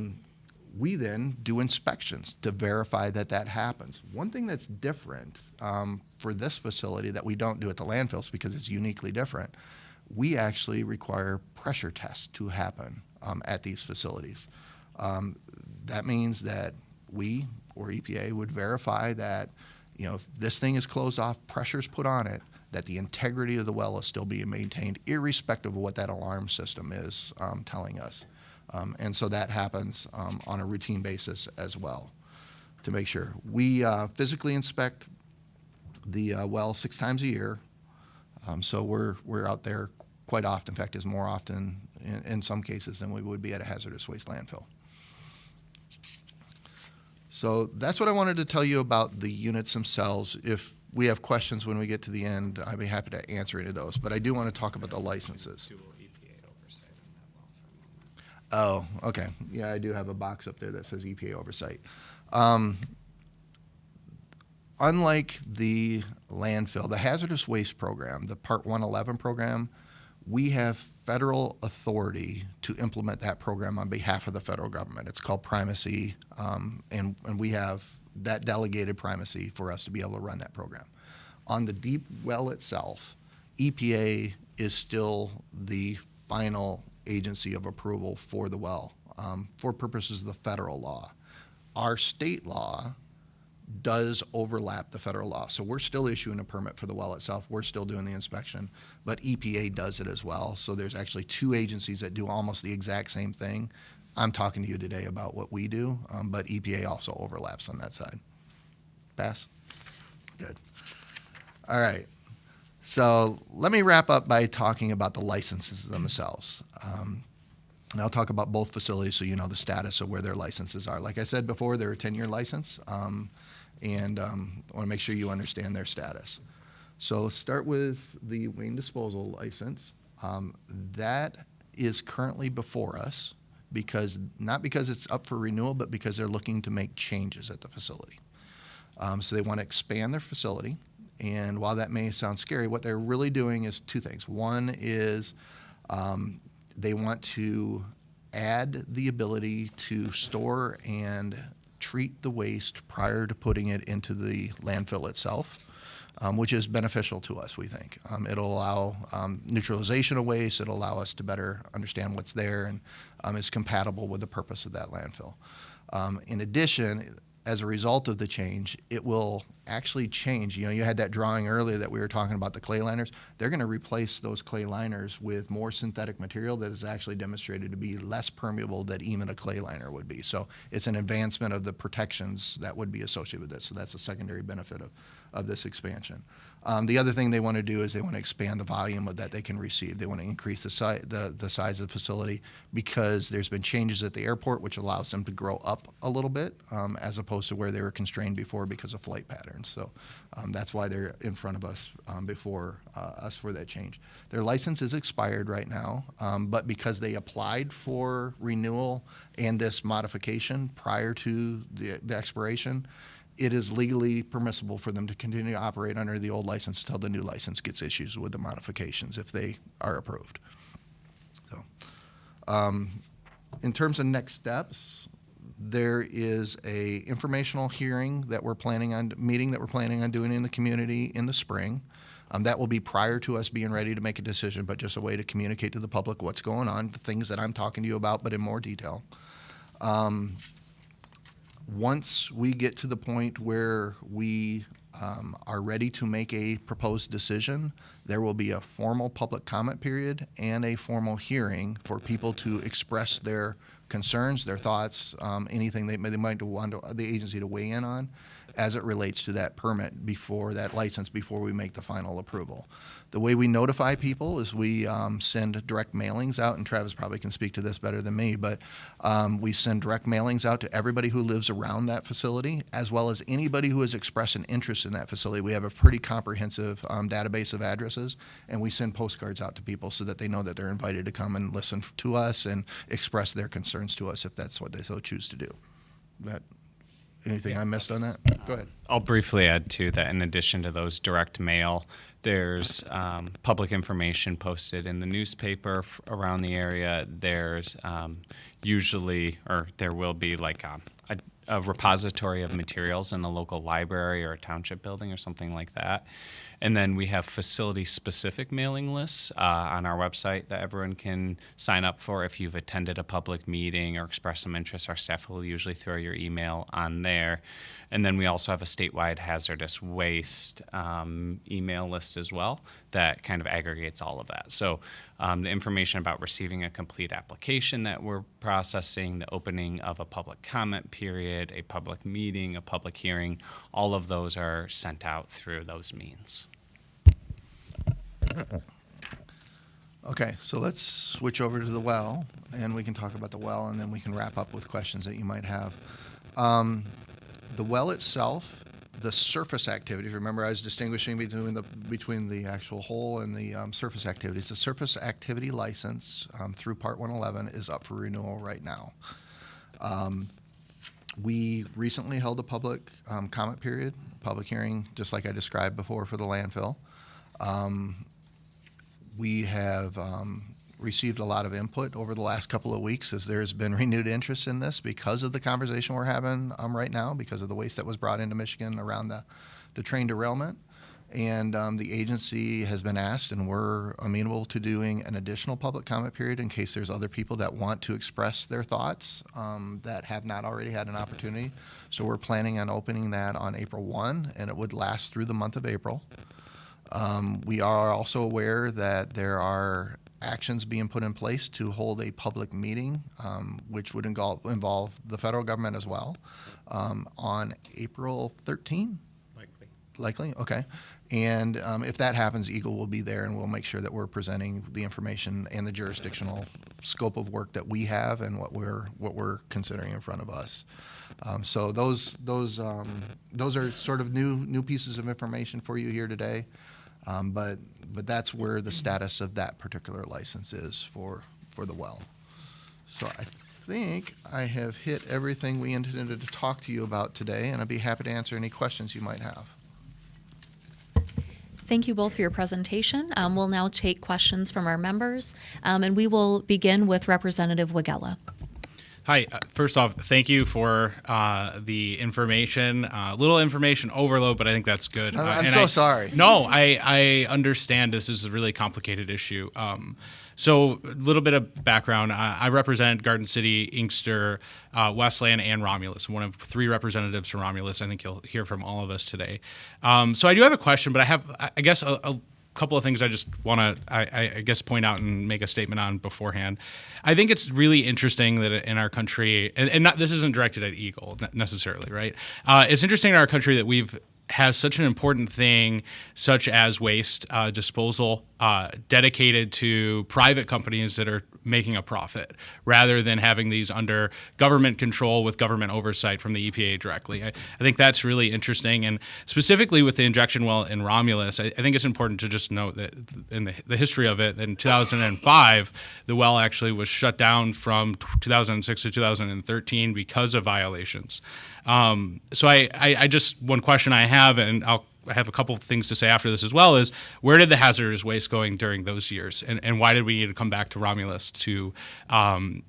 We then do inspections to verify that that happens. One thing that's different for this facility that we don't do at the landfills because it's uniquely different, we actually require pressure tests to happen at these facilities. That means that we or EPA would verify that, if this thing is closed off, pressure's put on it, that the integrity of the well is still being maintained, irrespective of what that alarm system is telling us. And so that happens on a routine basis as well to make sure. We physically inspect the well 6 times a year. So we're out there quite often. In fact, it's more often in some cases than we would be at a hazardous waste landfill. So that's what I wanted to tell you about the units themselves. If we have questions when we get to the end, I'd be happy to answer any of those. But I do want to talk about the licenses. Do EPA oversight on that well for a moment. Oh, okay. Yeah, I do have a box up there that says EPA oversight. Unlike the landfill, the hazardous waste program, the Part 111 program, we have federal authority to implement that program on behalf of the federal government. It's called primacy, and we have that delegated primacy for us to be able to run that program. On the deep well itself, EPA is still the final agency of approval for the well for purposes of the federal law. Our state law does overlap the federal law. So we're still issuing a permit for the well itself. We're still doing the inspection, but EPA does it as well. So there's actually 2 agencies that do almost the exact same thing. I'm talking to you today about what we do, but EPA also overlaps on that side. Pass? Good. All right. So let me wrap up by talking about the licenses themselves. And I'll talk about both facilities so you know the status of where their licenses are. Like I said before, they're a 10-year license, and I want to make sure you understand their status. So let's start with the Wayne Disposal license. That is currently before us not because it's up for renewal, but because they're looking to make changes at the facility. So they want to expand their facility, and while that may sound scary, what they're really doing is 2 things. One is they want to add the ability to store and treat the waste prior to putting it into the landfill itself, which is beneficial to us, we think. It'll allow neutralization of waste. It'll allow us to better understand what's there and is compatible with the purpose of that landfill. In addition, as a result of the change, it will actually change. You had that drawing earlier that we were talking about the clay liners. They're going to replace those clay liners with more synthetic material that is actually demonstrated to be less permeable than even a clay liner would be. So it's an advancement of the protections that would be associated with this. So that's a secondary benefit of this expansion. The other thing they want to do is they want to expand the volume that they can receive. They want to increase the size of the facility because there's been changes at the airport, which allows them to grow up a little bit, as opposed to where they were constrained before because of flight patterns. So that's why they're in front of us before us for that change. Their license is expired right now, but because they applied for renewal and this modification prior to the expiration, it is legally permissible for them to continue to operate under the old license until the new license gets issued with the modifications if they are approved. So, in terms of next steps, there is a informational hearing that we're planning on doing in the community in the spring. That will be prior to us being ready to make a decision, but just a way to communicate to the public what's going on, the things that I'm talking to you about, but in more detail. Once we get to the point where we are ready to make a proposed decision, there will be a formal public comment period and a formal hearing for people to express their concerns, their thoughts, anything they might want the agency to weigh in on as it relates to that permit before that license, before we make the final approval. The way we notify people is we send direct mailings out, and Travis probably can speak to this better than me, but we send direct mailings out to everybody who lives around that facility, as well as anybody who has expressed an interest in that facility. We have a pretty comprehensive database of addresses, and we send postcards out to people so that they know that they're invited to come and listen to us and express their concerns to us if that's what they so choose to do. Anything I missed on that? Go ahead. I'll briefly add to that. In addition to those direct mail, there's public information posted in the newspaper around the area. There's usually, or there will be like a repository of materials in a local library or a township building or something like that. And then we have facility-specific mailing lists on our website that everyone can sign up for. If you've attended a public meeting or expressed some interest, our staff will usually throw your email on there. And then we also have a statewide hazardous waste email list as well that kind of aggregates all of that. So the information about receiving a complete application that we're processing, the opening of a public comment period, a public meeting, a public hearing, all of those are sent out through those means. Okay, so let's switch over to the well, and we can talk about the well, and then we can wrap up with questions that you might have. The well itself, the surface activities, remember I was distinguishing between the actual hole and the surface activities. The surface activity license through Part 111 is up for renewal right now. We recently held a public comment period, public hearing, just like I described before for the landfill. We have received a lot of input over the last couple of weeks as there's been renewed interest in this because of the conversation we're having right now, because of the waste that was brought into Michigan around the train derailment. And the agency has been asked, and we're amenable to doing an additional public comment period in case there's other people that want to express their thoughts that have not already had an opportunity. So we're planning on opening that on April 1, and it would last through the month of April. We are also aware that there are actions being put in place to hold a public meeting, which would involve the federal government as well, on April 13. Likely, okay. And if that happens, Eagle will be there, and we'll make sure that we're presenting the information and the jurisdictional scope of work that we have and what we're considering in front of us. So those are sort of new pieces of information for you here today. But that's where the status of that particular license is for the well. So I think I have hit everything we intended to talk to you about today, and I'd be happy to answer any questions you might have. Thank you both for your presentation. We'll now take questions from our members, and we will begin with Representative Wagella. Hi. First off, thank you for the information. Little information overload, but I think that's good. I'm so sorry. No, I understand this is a really complicated issue. So a little bit of background. I represent Garden City, Inkster, Westland, and Romulus. I'm one of 3 representatives from Romulus. I think you'll hear from all of us today. So I do have a question, but I have, I guess, a couple of things I just want to, I guess, point out and make a statement on beforehand. I think it's really interesting that in our country, and not, this isn't directed at Eagle necessarily, right? It's interesting in our country that we've has such an important thing, such as waste disposal, dedicated to private companies that are making a profit, rather than having these under government control with government oversight from the EPA directly. I think that's really interesting. And specifically with the injection well in Romulus, I think it's important to just note that in the history of it, in 2005, the well actually was shut down from 2006 to 2013 because of violations. So I just, one question I have, and I have a couple of things to say after this as well, is where did the hazardous waste going during those years, and why did we need to come back to Romulus to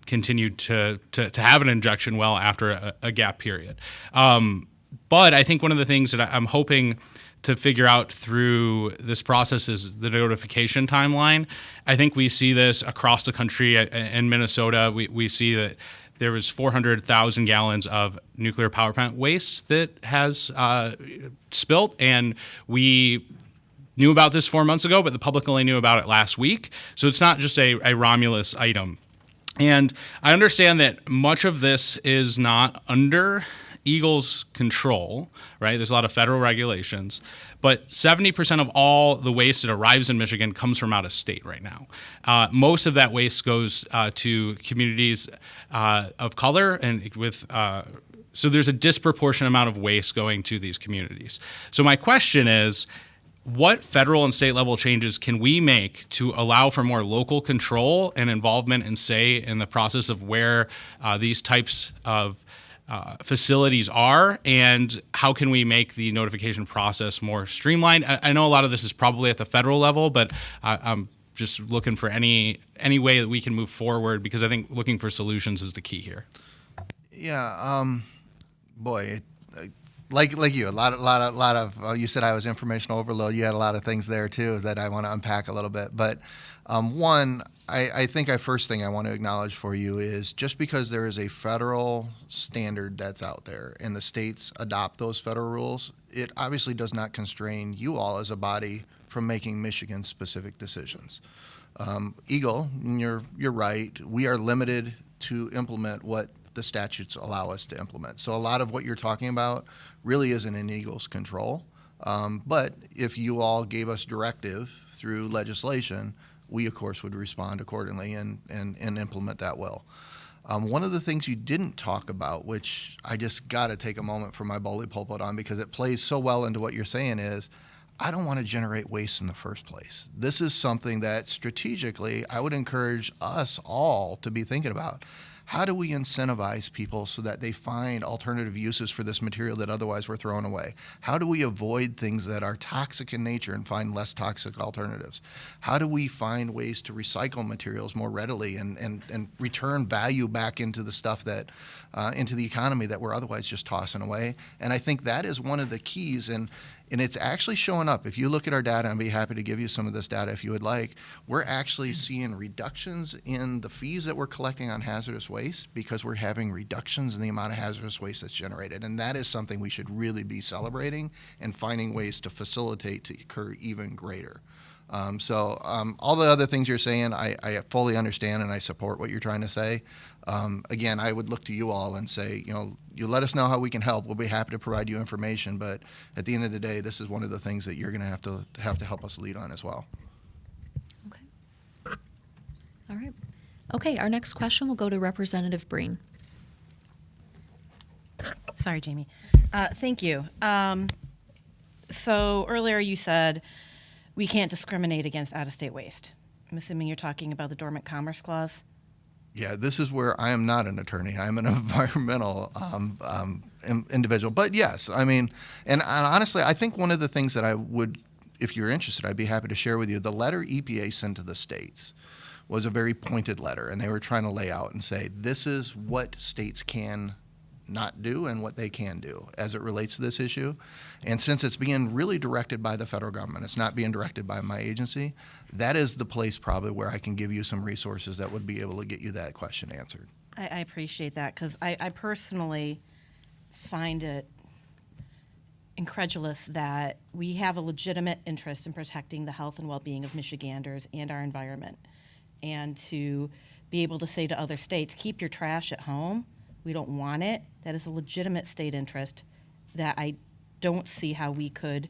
continue to have an injection well after a gap period? But I think one of the things that I'm hoping to figure out through this process is the notification timeline. I think we see this across the country. In Minnesota, we see that there was 400,000 gallons of nuclear power plant waste that has spilt, and we knew about this 4 months ago, but the public only knew about it last week. So it's not just a Romulus item. And I understand that much of this is not under Eagle's control, right? There's a lot of federal regulations, but 70% of all the waste that arrives in Michigan comes from out of state right now. Most of that waste goes to communities of color, and so there's a disproportionate amount of waste going to these communities. So my question is, what federal and state level changes can we make to allow for more local control and involvement and say in the process of where these types of facilities are, and how can we make the notification process more streamlined? I know a lot of this is probably at the federal level, but I'm just looking for any way that we can move forward, because I think looking for solutions is the key here. Yeah, boy, like you, a lot of. You said I was information overload. You had a lot of things there too that I want to unpack a little bit. But one, I think first thing I want to acknowledge for you is just because there is a federal standard that's out there and the states adopt those federal rules, it obviously does not constrain you all as a body from making Michigan-specific decisions. Eagle, you're right. We are limited to implement what the statutes allow us to implement. So a lot of what you're talking about really isn't in Eagle's control. But if you all gave us directive through legislation, we, of course, would respond accordingly and implement that well. One of the things you didn't talk about, which I just got to take a moment for my bully pulpit on because it plays so well into what you're saying, is I don't want to generate waste in the first place. This is something that strategically I would encourage us all to be thinking about. How do we incentivize people so that they find alternative uses for this material that otherwise we're throwing away? How do we avoid things that are toxic in nature and find less toxic alternatives? How do we find ways to recycle materials more readily and return value back into the stuff that, into the economy that we're otherwise just tossing away? And I think that is one of the keys, and it's actually showing up. If you look at our data, I'd be happy to give you some of this data if you would like. We're actually seeing reductions in the fees that we're collecting on hazardous waste because we're having reductions in the amount of hazardous waste that's generated. And that is something we should really be celebrating and finding ways to facilitate to occur even greater. All the other things you're saying, I fully understand and I support what you're trying to say. Again, I would look to you all and say, you let us know how we can help. We'll be happy to provide you information. But at the end of the day, this is one of the things that you're going to have to help us lead on as well. Okay. All right. Okay, our next question will go to Representative Breen. Sorry, Jamie. Thank you. So earlier you said we can't discriminate against out-of-state waste. I'm assuming you're talking about the Dormant Commerce Clause? Yeah, this is where I am not an attorney. I'm an environmental individual. But yes, I mean, and honestly, I think one of the things that I would, if you're interested, I'd be happy to share with you, the letter EPA sent to the states was a very pointed letter, and they were trying to lay out and say, this is what states can not do and what they can do as it relates to this issue. And since it's being really directed by the federal government, it's not being directed by my agency, that is the place probably where I can give you some resources that would be able to get you that question answered. I appreciate that because I personally find it incredulous that we have a legitimate interest in protecting the health and well-being of Michiganders and our environment. And to be able to say to other states, keep your trash at home, we don't want it, that is a legitimate state interest that I don't see how we could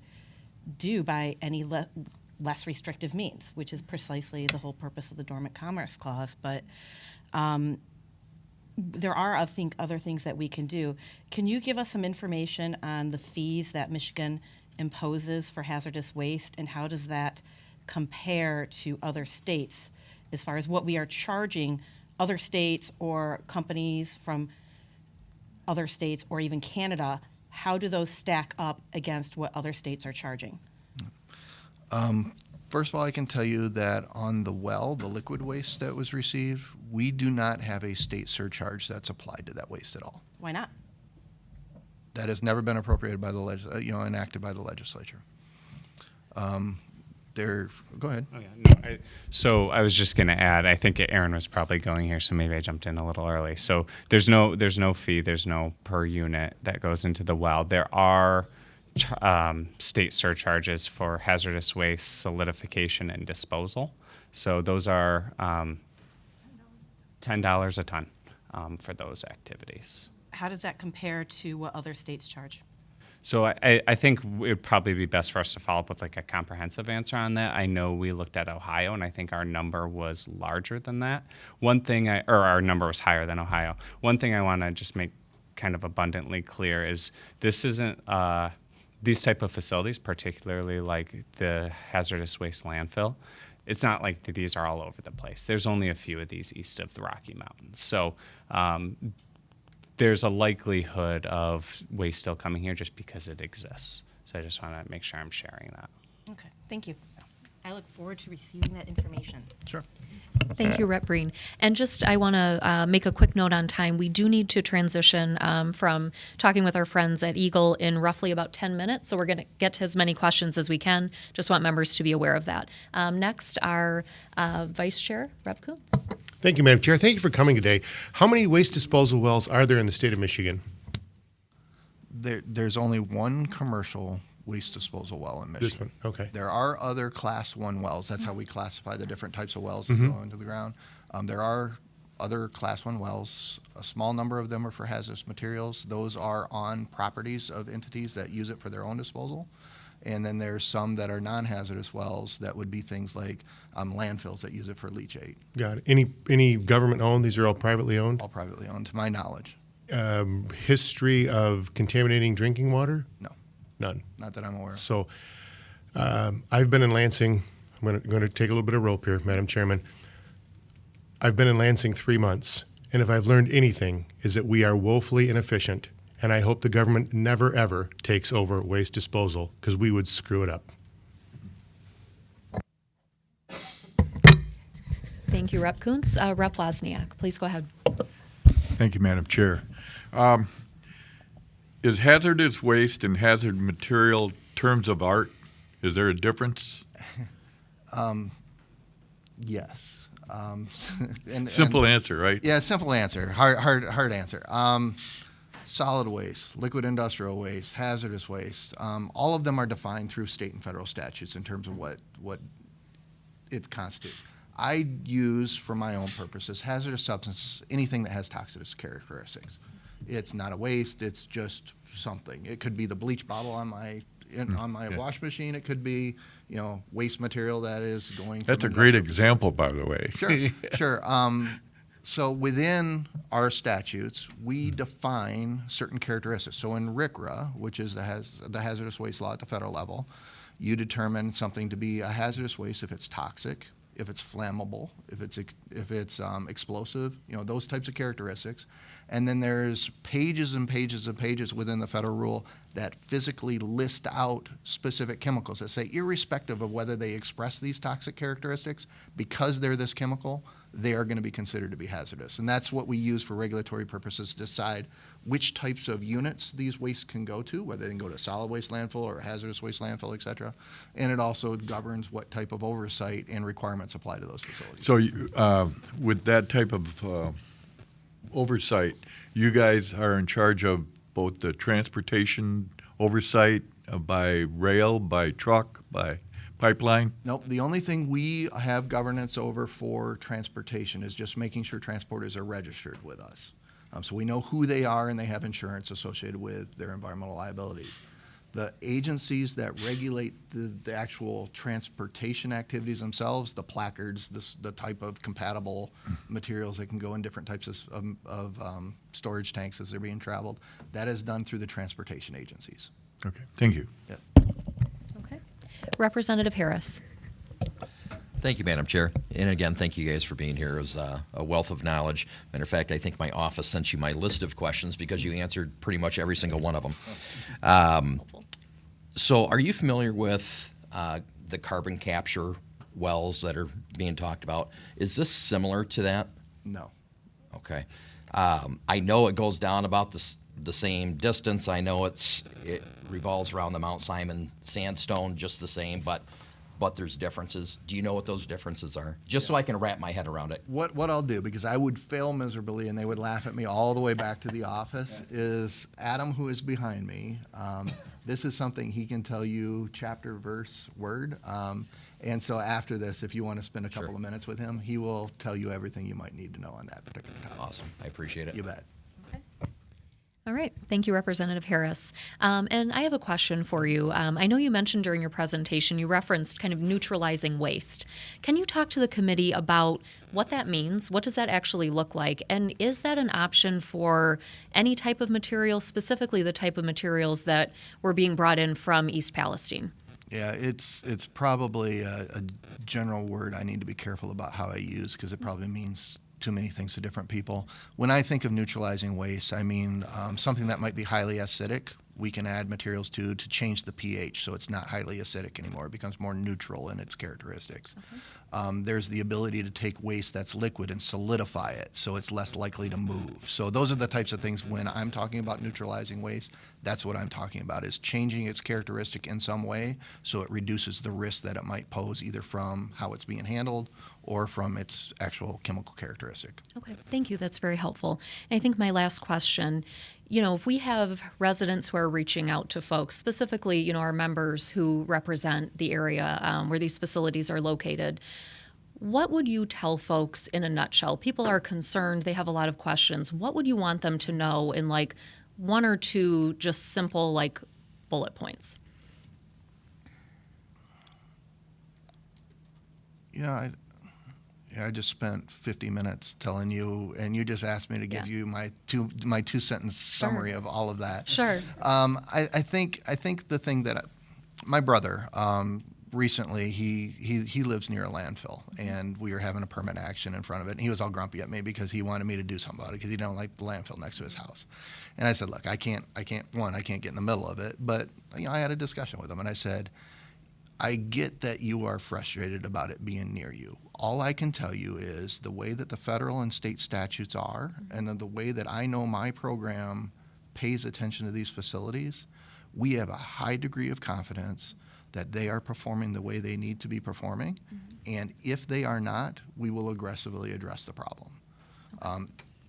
do by any less restrictive means, which is precisely the whole purpose of the Dormant Commerce Clause. But there are, I think, other things that we can do. Can you give us some information on the fees that Michigan imposes for hazardous waste, and how does that compare to other states as far as what we are charging other states or companies from other states or even Canada? How do those stack up against what other states are charging? First of all, I can tell you that on the well, the liquid waste that was received, we do not have a state surcharge that's applied to that waste at all. Why not? That has never been appropriated by the enacted by the legislature. Go ahead. Oh, yeah. No, so I was just going to add, I think Aaron was probably going here, so maybe I jumped in a little early. So there's no fee, there's no per unit that goes into the well. There are state surcharges for hazardous waste solidification and disposal. So those are $10 a ton for those activities. How does that compare to what other states charge? So I think it would probably be best for us to follow up with like a comprehensive answer on that. I know we looked at Ohio, and I think our number was larger than that. Our number was higher than Ohio. One thing I want to just make kind of abundantly clear is this isn't these type of facilities, particularly like the hazardous waste landfill. It's not like these are all over the place. There's only a few of these east of the Rocky Mountains. So there's a likelihood of waste still coming here just because it exists. So I just want to make sure I'm sharing that. Okay, thank you. I look forward to receiving that information. Sure. Thank you, Rep. Breen. And just, I want to make a quick note on time. We do need to transition from talking with our friends at Eagle in roughly about 10 minutes. So we're going to get to as many questions as we can. Just want members to be aware of that. Next, our Vice Chair, Rep. Kuntz. Thank you, Madam Chair. Thank you for coming today. How many waste disposal wells are there in the state of Michigan? There's only one commercial waste disposal well in Michigan. This one, okay. There are other Class 1 wells. That's how we classify the different types of wells that go into the ground. There are other Class 1 wells. A small number of them are for hazardous materials. Those are on properties of entities that use it for their own disposal. And then there's some that are non-hazardous wells that would be things like landfills that use it for leachate. Got it. Any government owned? These are all privately owned? All privately owned, to my knowledge. History of contaminating drinking water? No, None. not that I'm aware of. So I've been in Lansing. I'm going to take a little bit of rope here, Madam Chairman. I've been in Lansing 3 months, and if I've learned anything is that we are woefully inefficient, and I hope the government never, ever takes over waste disposal because we would screw it up. Thank you, Rep. Kuntz. Rep. Wozniak, please go ahead. Thank you, Madam Chair. Is hazardous waste and hazard material terms of art? Is there a difference? Yes. Simple answer, right? Yeah, simple answer. Hard answer. Solid waste, liquid industrial waste, hazardous waste, all of them are defined through state and federal statutes in terms of what it constitutes. I use, for my own purposes, hazardous substances, anything that has toxic characteristics. It's not a waste, it's just something. It could be the bleach bottle on my wash machine. It could be, waste material that is going. That's a great example, by the way. Sure. So within our statutes, we define certain characteristics. So in RCRA, which is the hazardous waste law at the federal level, you determine something to be a hazardous waste if it's toxic, if it's flammable, if it's explosive, those types of characteristics. And then there's pages and pages and pages within the federal rule that physically list out specific chemicals that say, irrespective of whether they express these toxic characteristics, because they're this chemical, they are going to be considered to be hazardous. And that's what we use for regulatory purposes to decide which types of units these wastes can go to, whether they can go to solid waste landfill or hazardous waste landfill, et cetera. And it also governs what type of oversight and requirements apply to those facilities. So with that type of oversight, you guys are in charge of both the transportation oversight by rail, by truck, by pipeline? Nope. The only thing we have governance over for transportation is just making sure transporters are registered with us. So we know who they are and they have insurance associated with their environmental liabilities. The agencies that regulate the actual transportation activities themselves, the placards, the type of compatible materials that can go in different types of storage tanks as they're being traveled, that is done through the transportation agencies. Okay, thank you. Yep. Okay. Representative Harris. Thank you, Madam Chair. And again, thank you guys for being here. It was a wealth of knowledge. Matter of fact, I think my office sent you my list of questions because you answered pretty much every single one of them. So are you familiar with the carbon capture wells that are being talked about? Is this similar to that? No. Okay. I know it goes down about the same distance. I know it revolves around the Mount Simon sandstone just the same, but there's differences. Do you know what those differences are? Just so I can wrap my head around it. What I'll do, because I would fail miserably and they would laugh at me all the way back to the office, is Adam, who is behind me, this is something he can tell you chapter, verse, word. And so after this, if you want to spend a couple of minutes with him, he will tell you everything you might need to know on that particular topic. Awesome. I appreciate it. You bet. All right. Thank you, Representative Harris. And I have a question for you. I know you mentioned during your presentation, you referenced kind of neutralizing waste. Can you talk to the committee about what that means? What does that actually look like? And is that an option for any type of material, specifically the type of materials that were being brought in from East Palestine? Yeah, it's probably a general word I need to be careful about how I use because it probably means too many things to different people. When I think of neutralizing waste, I mean something that might be highly acidic. We can add materials to change the pH so it's not highly acidic anymore. It becomes more neutral in its characteristics. Okay. There's the ability to take waste that's liquid and solidify it so it's less likely to move. So those are the types of things when I'm talking about neutralizing waste, that's what I'm talking about, is changing its characteristic in some way so it reduces the risk that it might pose either from how it's being handled or from its actual chemical characteristic. Okay, thank you. That's very helpful. And I think my last question, if we have residents who are reaching out to folks, specifically, our members who represent the area where these facilities are located, what would you tell folks in a nutshell? People are concerned, they have a lot of questions. What would you want them to know in like one or two just simple like bullet points? I just spent 50 minutes telling you, and you just asked me to give you my two sentence summary of all of that. Sure. I think the thing that my brother recently he lives near a landfill, and we were having a permit action in front of it, and he was all grumpy at me because he wanted me to do something about it because he don't like the landfill next to his house. And I said, look, I can't get in the middle of it, but I had a discussion with him, and I said, I get that you are frustrated about it being near you. All I can tell you is the way that the federal and state statutes are, and then the way that I know my program pays attention to these facilities, we have a high degree of confidence that they are performing the way they need to be performing. And if they are not, we will aggressively address the problem.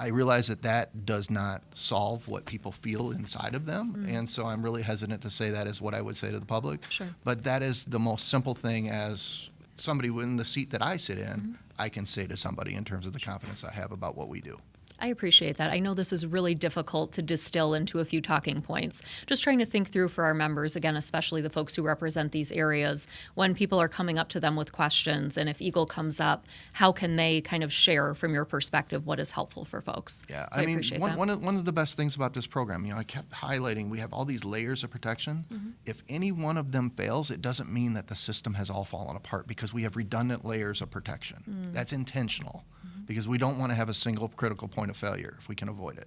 I realize that does not solve what people feel inside of them, and so I'm really hesitant to say that is what I would say to the public. Sure. But that is the most simple thing as somebody in the seat that I sit in, I can say to somebody in terms of the confidence I have about what we do. I appreciate that. I know this is really difficult to distill into a few talking points. Just trying to think through for our members, again, especially the folks who represent these areas, when people are coming up to them with questions, and if Eagle comes up, how can they kind of share from your perspective what is helpful for folks? Yeah, So I appreciate that. one of the best things about this program, I kept highlighting, we have all these layers of protection. If any one of them fails, it doesn't mean that the system has all fallen apart because we have redundant layers of protection. That's intentional because we don't want to have a single critical point of failure if we can avoid it.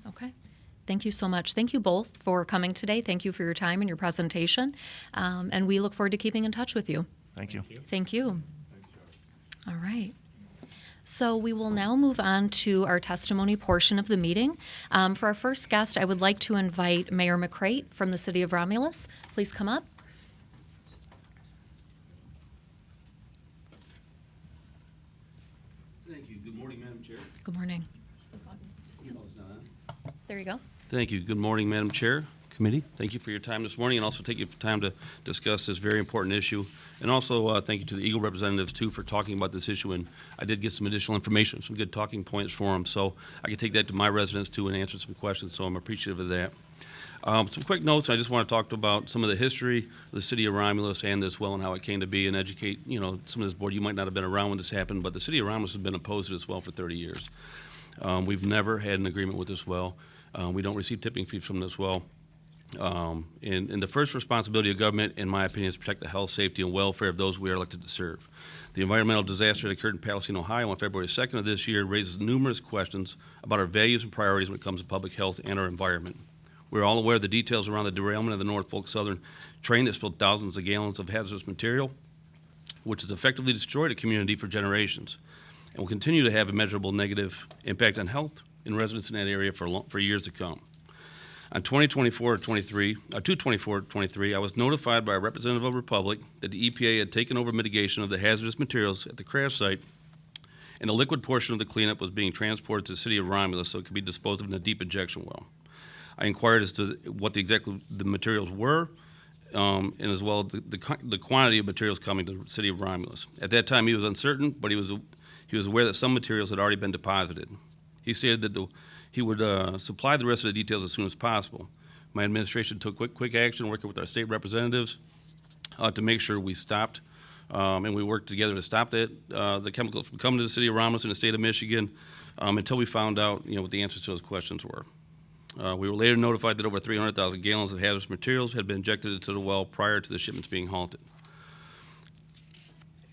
Okay. Thank you so much. Thank you both for coming today. Thank you for your time and your presentation. And we look forward to keeping in touch with you. Thank you. Thank you. All right. So we will now move on to our testimony portion of the meeting. For our first guest, I would like to invite Mayor McCrate from the City of Romulus. Please come up. Thank you. Good morning, Madam Chair. Good morning. Oh, it's not on. There you go. Thank you. Good morning, Madam Chair, Committee. Thank you for your time this morning, and also take your time to discuss this very important issue. And also, thank you to the Eagle representatives, too, for talking about this issue. And I did get some additional information, some good talking points for them. So I can take that to my residents, too, and answer some questions. So I'm appreciative of that. Some quick notes. I just want to talk about some of the history of the city of Romulus and this well and how it came to be, and educate, some of this board. You might not have been around when this happened, but the city of Romulus has been opposed to this well for 30 years. We've never had an agreement with this well. We don't receive tipping fees from this well. And the first responsibility of government, in my opinion, is to protect the health, safety, and welfare of those we are elected to serve. The environmental disaster that occurred in Palestine, Ohio on February 2nd of this year raises numerous questions about our values and priorities when it comes to public health and our environment. We're all aware of the details around the derailment of the Norfolk Southern train that spilled thousands of gallons of hazardous material, which has effectively destroyed a community for generations and will continue to have a measurable negative impact on health and residents in that area for years to come. On 2/24/23, I was notified by a representative of Republic that the EPA had taken over mitigation of the hazardous materials at the crash site, and the liquid portion of the cleanup was being transported to the city of Romulus so it could be disposed of in a deep injection well. I inquired as to what the materials were, and as well the quantity of materials coming to the city of Romulus. At that time, he was uncertain, but he was aware that some materials had already been deposited. He stated that he would supply the rest of the details as soon as possible. My administration took quick action, working with our state representatives to make sure we stopped, and we worked together to stop the chemicals from coming to the city of Romulus and the state of Michigan until we found out what the answers to those questions were. We were later notified that over 300,000 gallons of hazardous materials had been injected into the well prior to the shipments being halted.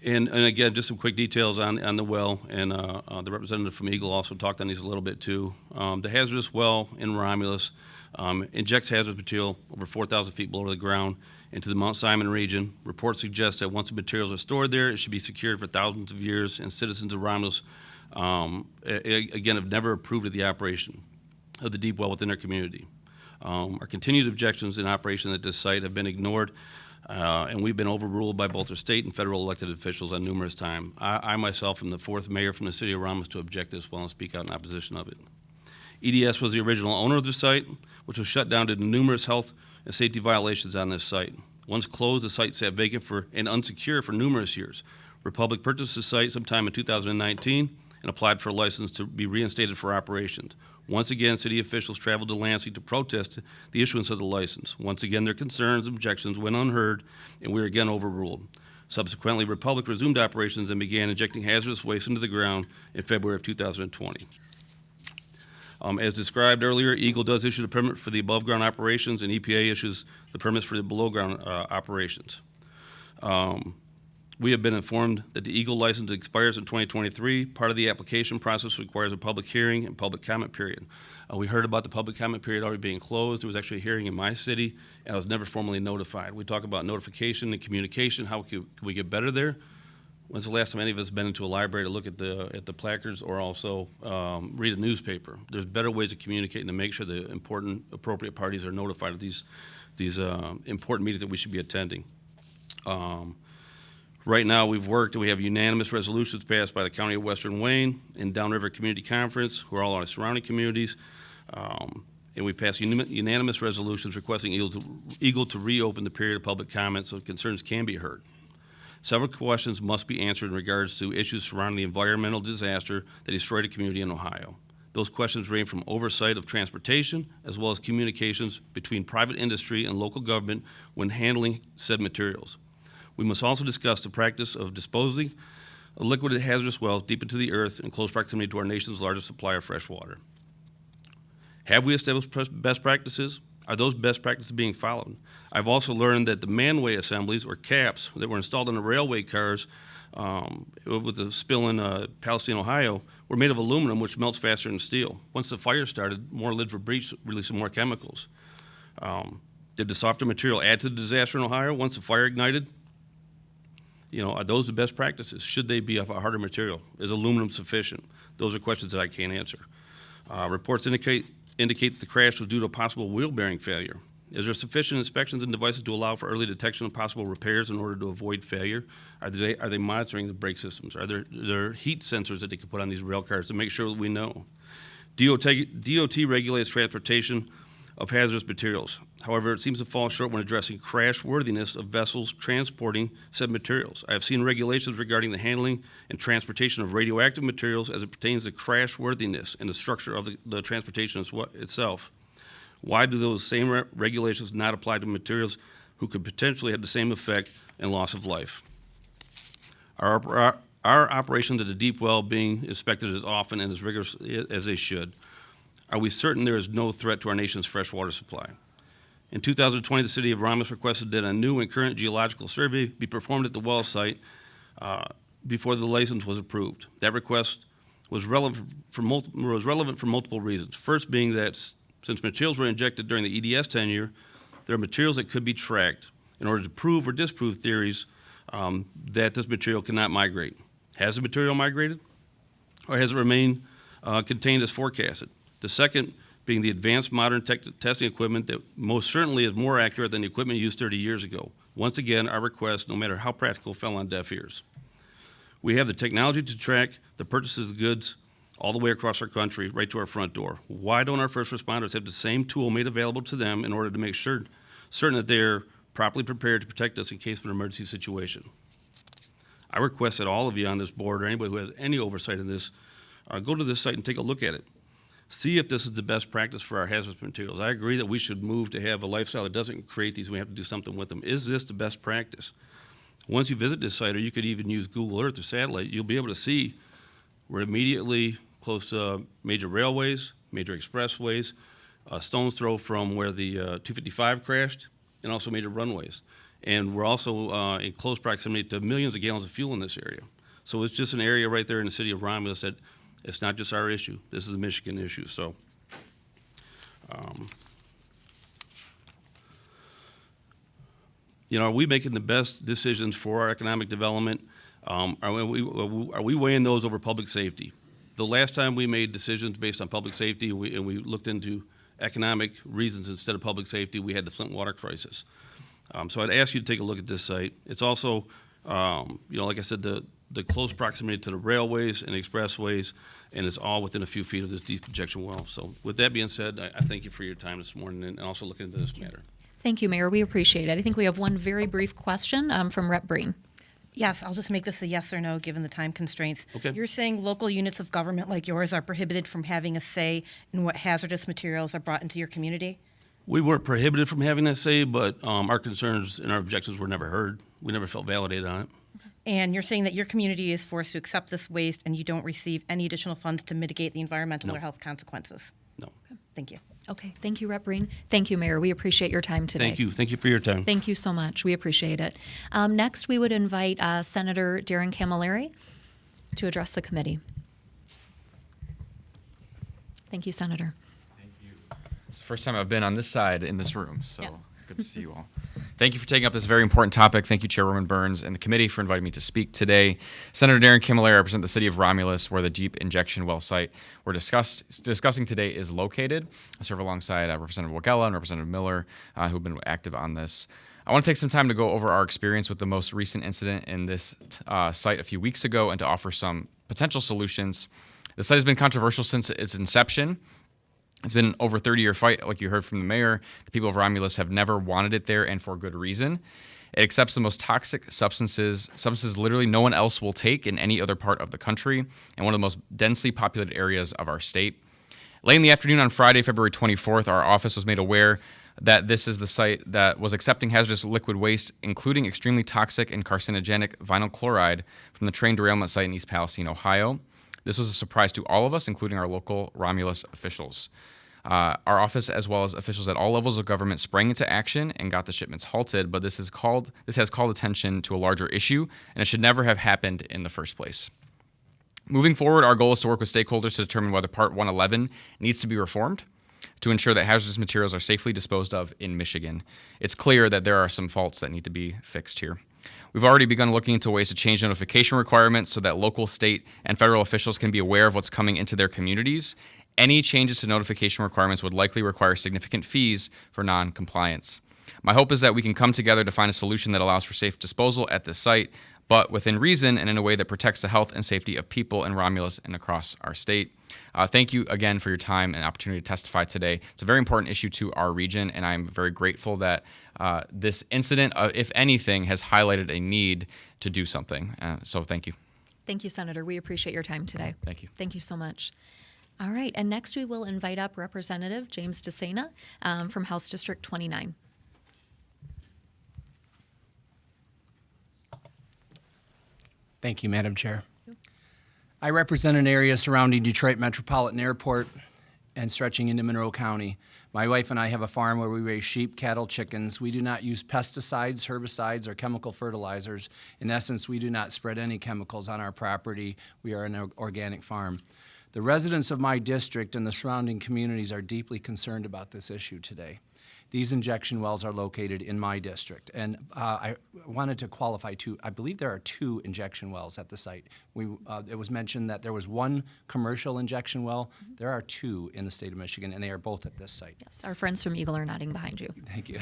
And again, just some quick details on the well, and the representative from Eagle also talked on these a little bit too. The hazardous well in Romulus injects hazardous material over 4,000 feet below the ground into the Mount Simon region. Reports suggest that once the materials are stored there, it should be secured for thousands of years, and citizens of Romulus, again, have never approved of the operation of the deep well within their community. Our continued objections in operation at this site have been ignored, and we've been overruled by both our state and federal elected officials on numerous times. I myself am the fourth mayor from the city of Romulus to object to this well and speak out in opposition of it. EDS was the original owner of the site, which was shut down due to numerous health and safety violations on this site. Once closed, the site sat vacant and unsecure for numerous years. Republic purchased the site sometime in 2019 and applied for a license to be reinstated for operations. Once again, city officials traveled to Lansing to protest the issuance of the license. Once again, their concerns and objections went unheard, and we were again overruled. Subsequently, Republic resumed operations and began injecting hazardous waste into the ground in February of 2020. As described earlier, Eagle does issue the permit for the above-ground operations, and EPA issues the permits for the below-ground operations. We have been informed that the Eagle license expires in 2023. Part of the application process requires a public hearing and public comment period. We heard about the public comment period already being closed. There was actually a hearing in my city, and I was never formally notified. We talk about notification and communication. How can we get better there? When's the last time any of us have been into a library to look at the placards or also read a newspaper? There's better ways of communicating to make sure the important, appropriate parties are notified of these important meetings that we should be attending. Right now, we've worked and we have unanimous resolutions passed by the County of Western Wayne and Downriver Community Conference, who are all our surrounding communities. And we've passed unanimous resolutions requesting Eagle to reopen the period of public comment so concerns can be heard. Several questions must be answered in regards to issues surrounding the environmental disaster that destroyed a community in Ohio. Those questions range from oversight of transportation as well as communications between private industry and local government when handling said materials. We must also discuss the practice of disposing of liquid and hazardous wells deep into the earth in close proximity to our nation's largest supplier of fresh water. Have we established best practices? Are those best practices being followed? I've also learned that the manway assemblies, or caps, that were installed on the railway cars with the spill in Palestine, Ohio, were made of aluminum, which melts faster than steel. Once the fire started, more lids were breached, releasing more chemicals. Did the softer material add to the disaster in Ohio once the fire ignited? Are those the best practices? Should they be of a harder material? Is aluminum sufficient? Those are questions that I can't answer. Reports indicate that the crash was due to a possible wheel bearing failure. Is there sufficient inspections and devices to allow for early detection of possible repairs in order to avoid failure? Are they monitoring the brake systems? Are there heat sensors that they can put on these rail cars to make sure that we know? DOT regulates transportation of hazardous materials. However, it seems to fall short when addressing crash worthiness of vessels transporting said materials. I have seen regulations regarding the handling and transportation of radioactive materials as it pertains to crash worthiness and the structure of the transportation itself. Why do those same regulations not apply to materials who could potentially have the same effect and loss of life? Our operations at the deep well being inspected as often and as rigorous as they should. Are we certain there is no threat to our nation's freshwater supply? In 2020, the City of Romulus requested that a new and current geological survey be performed at the well site before the license was approved. That request was relevant for multiple reasons. First being that since materials were injected during the EDS tenure, there are materials that could be tracked in order to prove or disprove theories that this material cannot migrate. Has the material migrated, or has it remained contained as forecasted? The second being the advanced modern testing equipment that most certainly is more accurate than the equipment used 30 years ago. Once again, our request, no matter how practical, fell on deaf ears. We have the technology to track the purchases of goods all the way across our country, right to our front door. Why don't our first responders have the same tool made available to them in order to make certain that they're properly prepared to protect us in case of an emergency situation? I request that all of you on this board, or anybody who has any oversight in this, go to this site and take a look at it. See if this is the best practice for our hazardous materials. I agree that we should move to have a lifestyle that doesn't create these. We have to do something with them. Is this the best practice? Once you visit this site, or you could even use Google Earth or satellite, you'll be able to see we're immediately close to major railways, major expressways, a stone's throw from where the 255 crashed, and also major runways. And we're also in close proximity to millions of gallons of fuel in this area. So it's just an area right there in the city of Romulus that it's not just our issue. This is a Michigan issue. So, are we making the best decisions for our economic development? Are we weighing those over public safety? The last time we made decisions based on public safety and we looked into economic reasons instead of public safety, we had the Flint water crisis. So I'd ask you to take a look at this site. It's also, like I said, the close proximity to the railways and expressways, and it's all within a few feet of this deep injection well. So with that being said, I thank you for your time this morning and also looking into this matter. Thank you, Mayor. We appreciate it. I think we have one very brief question from Rep. Breen. Yes, I'll just make this a yes or no, given the time constraints. Okay. You're saying local units of government like yours are prohibited from having a say in what hazardous materials are brought into your community? We weren't prohibited from having that say, but our concerns and our objections were never heard. We never felt validated on it. And you're saying that your community is forced to accept this waste and you don't receive any additional funds to mitigate the environmental No. or health consequences? No. Thank you. Okay, thank you, Rep. Breen. Thank you, Mayor. We appreciate your time today. Thank you. Thank you for your time. Thank you so much. We appreciate it. Next, we would invite Senator Darren Camilleri to address the committee. Thank you, Senator. It's the first time I've been on this side in this room, so Yeah. good to see you all. Thank you for taking up this very important topic. Thank you, Chairwoman Burns and the committee for inviting me to speak today. Senator Darren Camilleri, I represent the city of Romulus, where the deep injection well site we're discussing today is located. I serve alongside Representative Wagella and Representative Miller, who've been active on this. I want to take some time to go over our experience with the most recent incident in this site a few weeks ago and to offer some potential solutions. The site has been controversial since its inception. It's been an over 30-year fight, like you heard from the mayor. The people of Romulus have never wanted it there, and for good reason. It accepts the most toxic substances literally no one else will take in any other part of the country, and one of the most densely populated areas of our state. Late in the afternoon on Friday, February 24th, our office was made aware that this is the site that was accepting hazardous liquid waste, including extremely toxic and carcinogenic vinyl chloride from the train derailment site in East Palestine, Ohio. This was a surprise to all of us, including our local Romulus officials. Our office, as well as officials at all levels of government, sprang into action and got the shipments halted, but this has called attention to a larger issue, and it should never have happened in the first place. Moving forward, our goal is to work with stakeholders to determine whether Part 111 needs to be reformed to ensure that hazardous materials are safely disposed of in Michigan. It's clear that there are some faults that need to be fixed here. We've already begun looking into ways to change notification requirements so that local, state, and federal officials can be aware of what's coming into their communities. Any changes to notification requirements would likely require significant fees for non-compliance. My hope is that we can come together to find a solution that allows for safe disposal at this site, but within reason and in a way that protects the health and safety of people in Romulus and across our state. Thank you again for your time and opportunity to testify today. It's a very important issue to our region, and I'm very grateful that this incident, if anything, has highlighted a need to do something. So thank you. Thank you, Senator. We appreciate your time today. Thank you. Thank you so much. All right, and next we will invite up Representative James DeSena from House District 29. Thank you, Madam Chair. I represent an area surrounding Detroit Metropolitan Airport and stretching into Monroe County. My wife and I have a farm where we raise sheep, cattle, chickens. We do not use pesticides, herbicides, or chemical fertilizers. In essence, we do not spread any chemicals on our property. We are an organic farm. The residents of my district and the surrounding communities are deeply concerned about this issue today. These injection wells are located in my district, and I wanted to qualify too. I believe there are 2 injection wells at the site. It was mentioned that there was 1 commercial injection well. There are 2 in the state of Michigan, and they are both at this site. Yes, our friends from Eagle are nodding behind you. Thank you.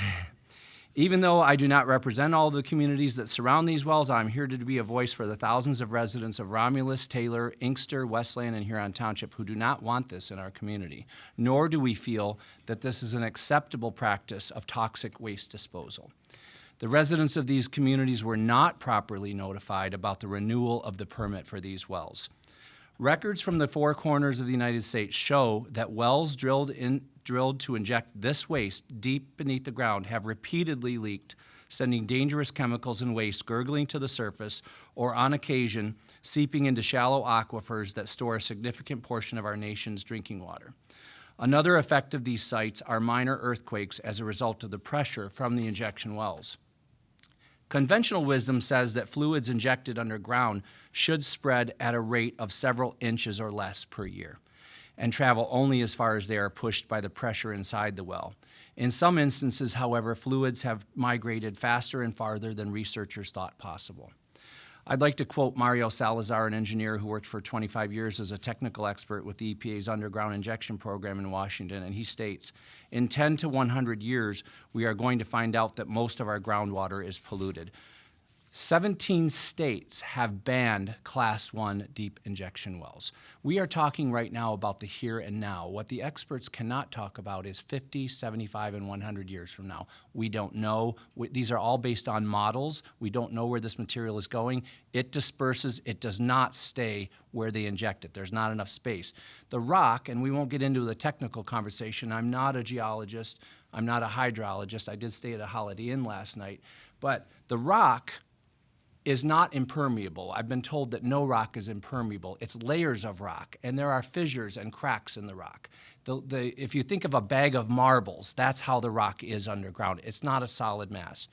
Even though I do not represent all the communities that surround these wells, I'm here to be a voice for the thousands of residents of Romulus, Taylor, Inkster, Westland, and Huron Township who do not want this in our community, nor do we feel that this is an acceptable practice of toxic waste disposal. The residents of these communities were not properly notified about the renewal of the permit for these wells. Records from the 4 corners of the United States show that wells drilled to inject this waste deep beneath the ground have repeatedly leaked, sending dangerous chemicals and waste gurgling to the surface or, on occasion, seeping into shallow aquifers that store a significant portion of our nation's drinking water. Another effect of these sites are minor earthquakes as a result of the pressure from the injection wells. Conventional wisdom says that fluids injected underground should spread at a rate of several inches or less per year and travel only as far as they are pushed by the pressure inside the well. In some instances, however, fluids have migrated faster and farther than researchers thought possible. I'd like to quote Mario Salazar, an engineer who worked for 25 years as a technical expert with the EPA's underground injection program in Washington, and he states, "In 10 to 100 years, we are going to find out that most of our groundwater is polluted." 17 states have banned Class 1 deep injection wells. We are talking right now about the here and now. What the experts cannot talk about is 50, 75, and 100 years from now. We don't know. These are all based on models. We don't know where this material is going. It disperses. It does not stay where they inject it. There's not enough space. The rock, and we won't get into the technical conversation. I'm not a geologist. I'm not a hydrologist. I did stay at a Holiday Inn last night. But the rock is not impermeable. I've been told that no rock is impermeable. It's layers of rock, and there are fissures and cracks in the rock. If you think of a bag of marbles, that's how the rock is underground. It's not a solid mass.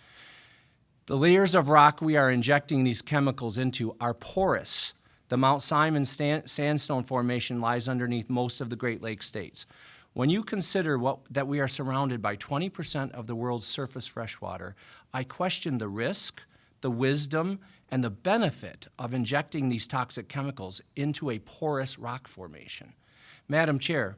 The layers of rock we are injecting these chemicals into are porous. The Mount Simon Sandstone Formation lies underneath most of the Great Lakes states. When you consider that we are surrounded by 20% of the world's surface freshwater, I question the risk, the wisdom, and the benefit of injecting these toxic chemicals into a porous rock formation. Madam Chair,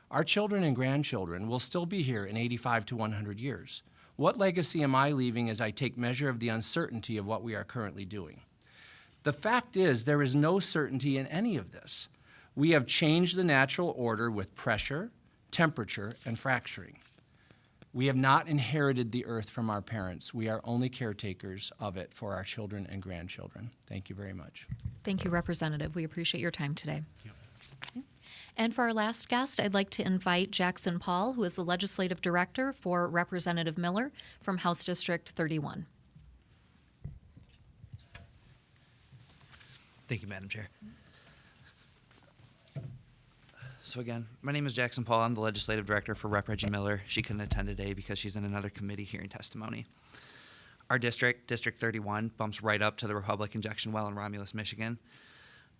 our children and grandchildren will still be here in 85 to 100 years. What legacy am I leaving as I take measure of the uncertainty of what we are currently doing? The fact is, there is no certainty in any of this. We have changed the natural order with pressure, temperature, and fracturing. We have not inherited the earth from our parents. We are only caretakers of it for our children and grandchildren. Thank you very much. Thank you, Representative. We appreciate your time today. Okay. And for our last guest, I'd like to invite Jackson Paul, who is the Legislative Director for Representative Miller from House District 31. Thank you, Madam Chair. So again, my name is Jackson Paul. I'm the Legislative Director for Rep. Reggie Miller. She couldn't attend today because she's in another committee hearing testimony. Our district, District 31, bumps right up to the Republic injection well in Romulus, Michigan.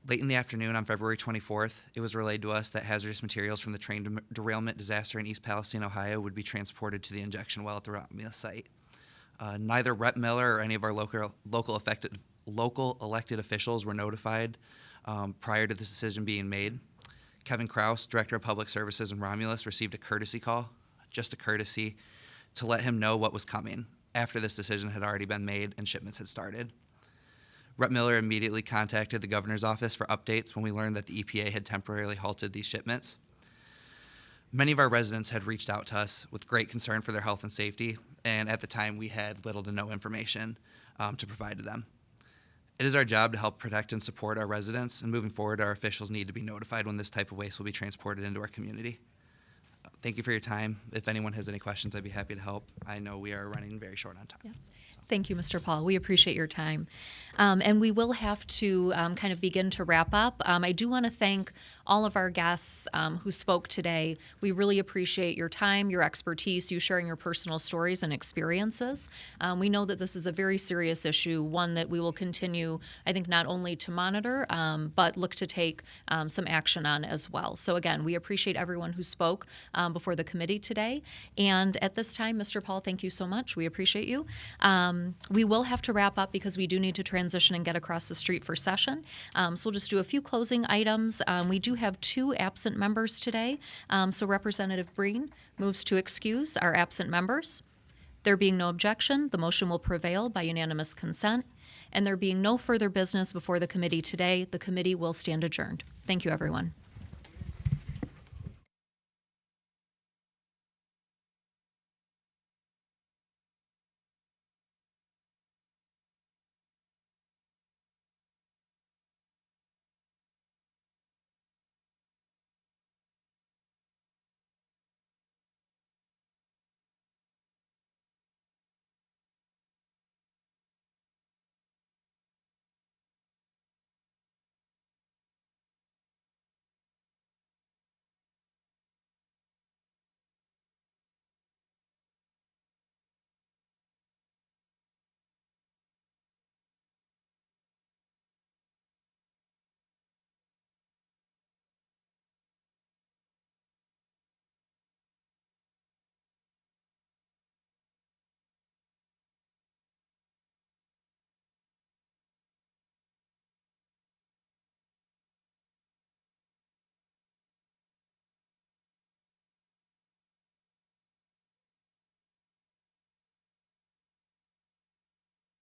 Late in the afternoon on February 24th, it was relayed to us that hazardous materials from the train derailment disaster in East Palestine, Ohio would be transported to the injection well at the Romulus site. Neither Rep. Miller or any of our local elected officials were notified prior to this decision being made. Kevin Kraus, Director of Public Services in Romulus, received a courtesy call, just a courtesy, to let him know what was coming after this decision had already been made and shipments had started. Rep. Miller immediately contacted the governor's office for updates when we learned that the EPA had temporarily halted these shipments. Many of our residents had reached out to us with great concern for their health and safety, and at the time we had little to no information to provide to them. It is our job to help protect and support our residents, and moving forward, our officials need to be notified when this type of waste will be transported into our community. Thank you for your time. If anyone has any questions, I'd be happy to help. I know we are running very short on time. Yes. Thank you, Mr. Paul. We appreciate your time. And we will have to kind of begin to wrap up. I do want to thank all of our guests who spoke today. We really appreciate your time, your expertise, you sharing your personal stories and experiences. We know that this is a very serious issue, one that we will continue, I think, not only to monitor, but look to take some action on as well. So again, we appreciate everyone who spoke before the committee today. And at this time, Mr. Paul, thank you so much. We appreciate you. We will have to wrap up because we do need to transition and get across the street for session. So we'll just do a few closing items. We do have 2 absent members today. So Representative Breen moves to excuse our absent members. There being no objection, the motion will prevail by unanimous consent. And there being no further business before the committee today, the committee will stand adjourned. Thank you, everyone.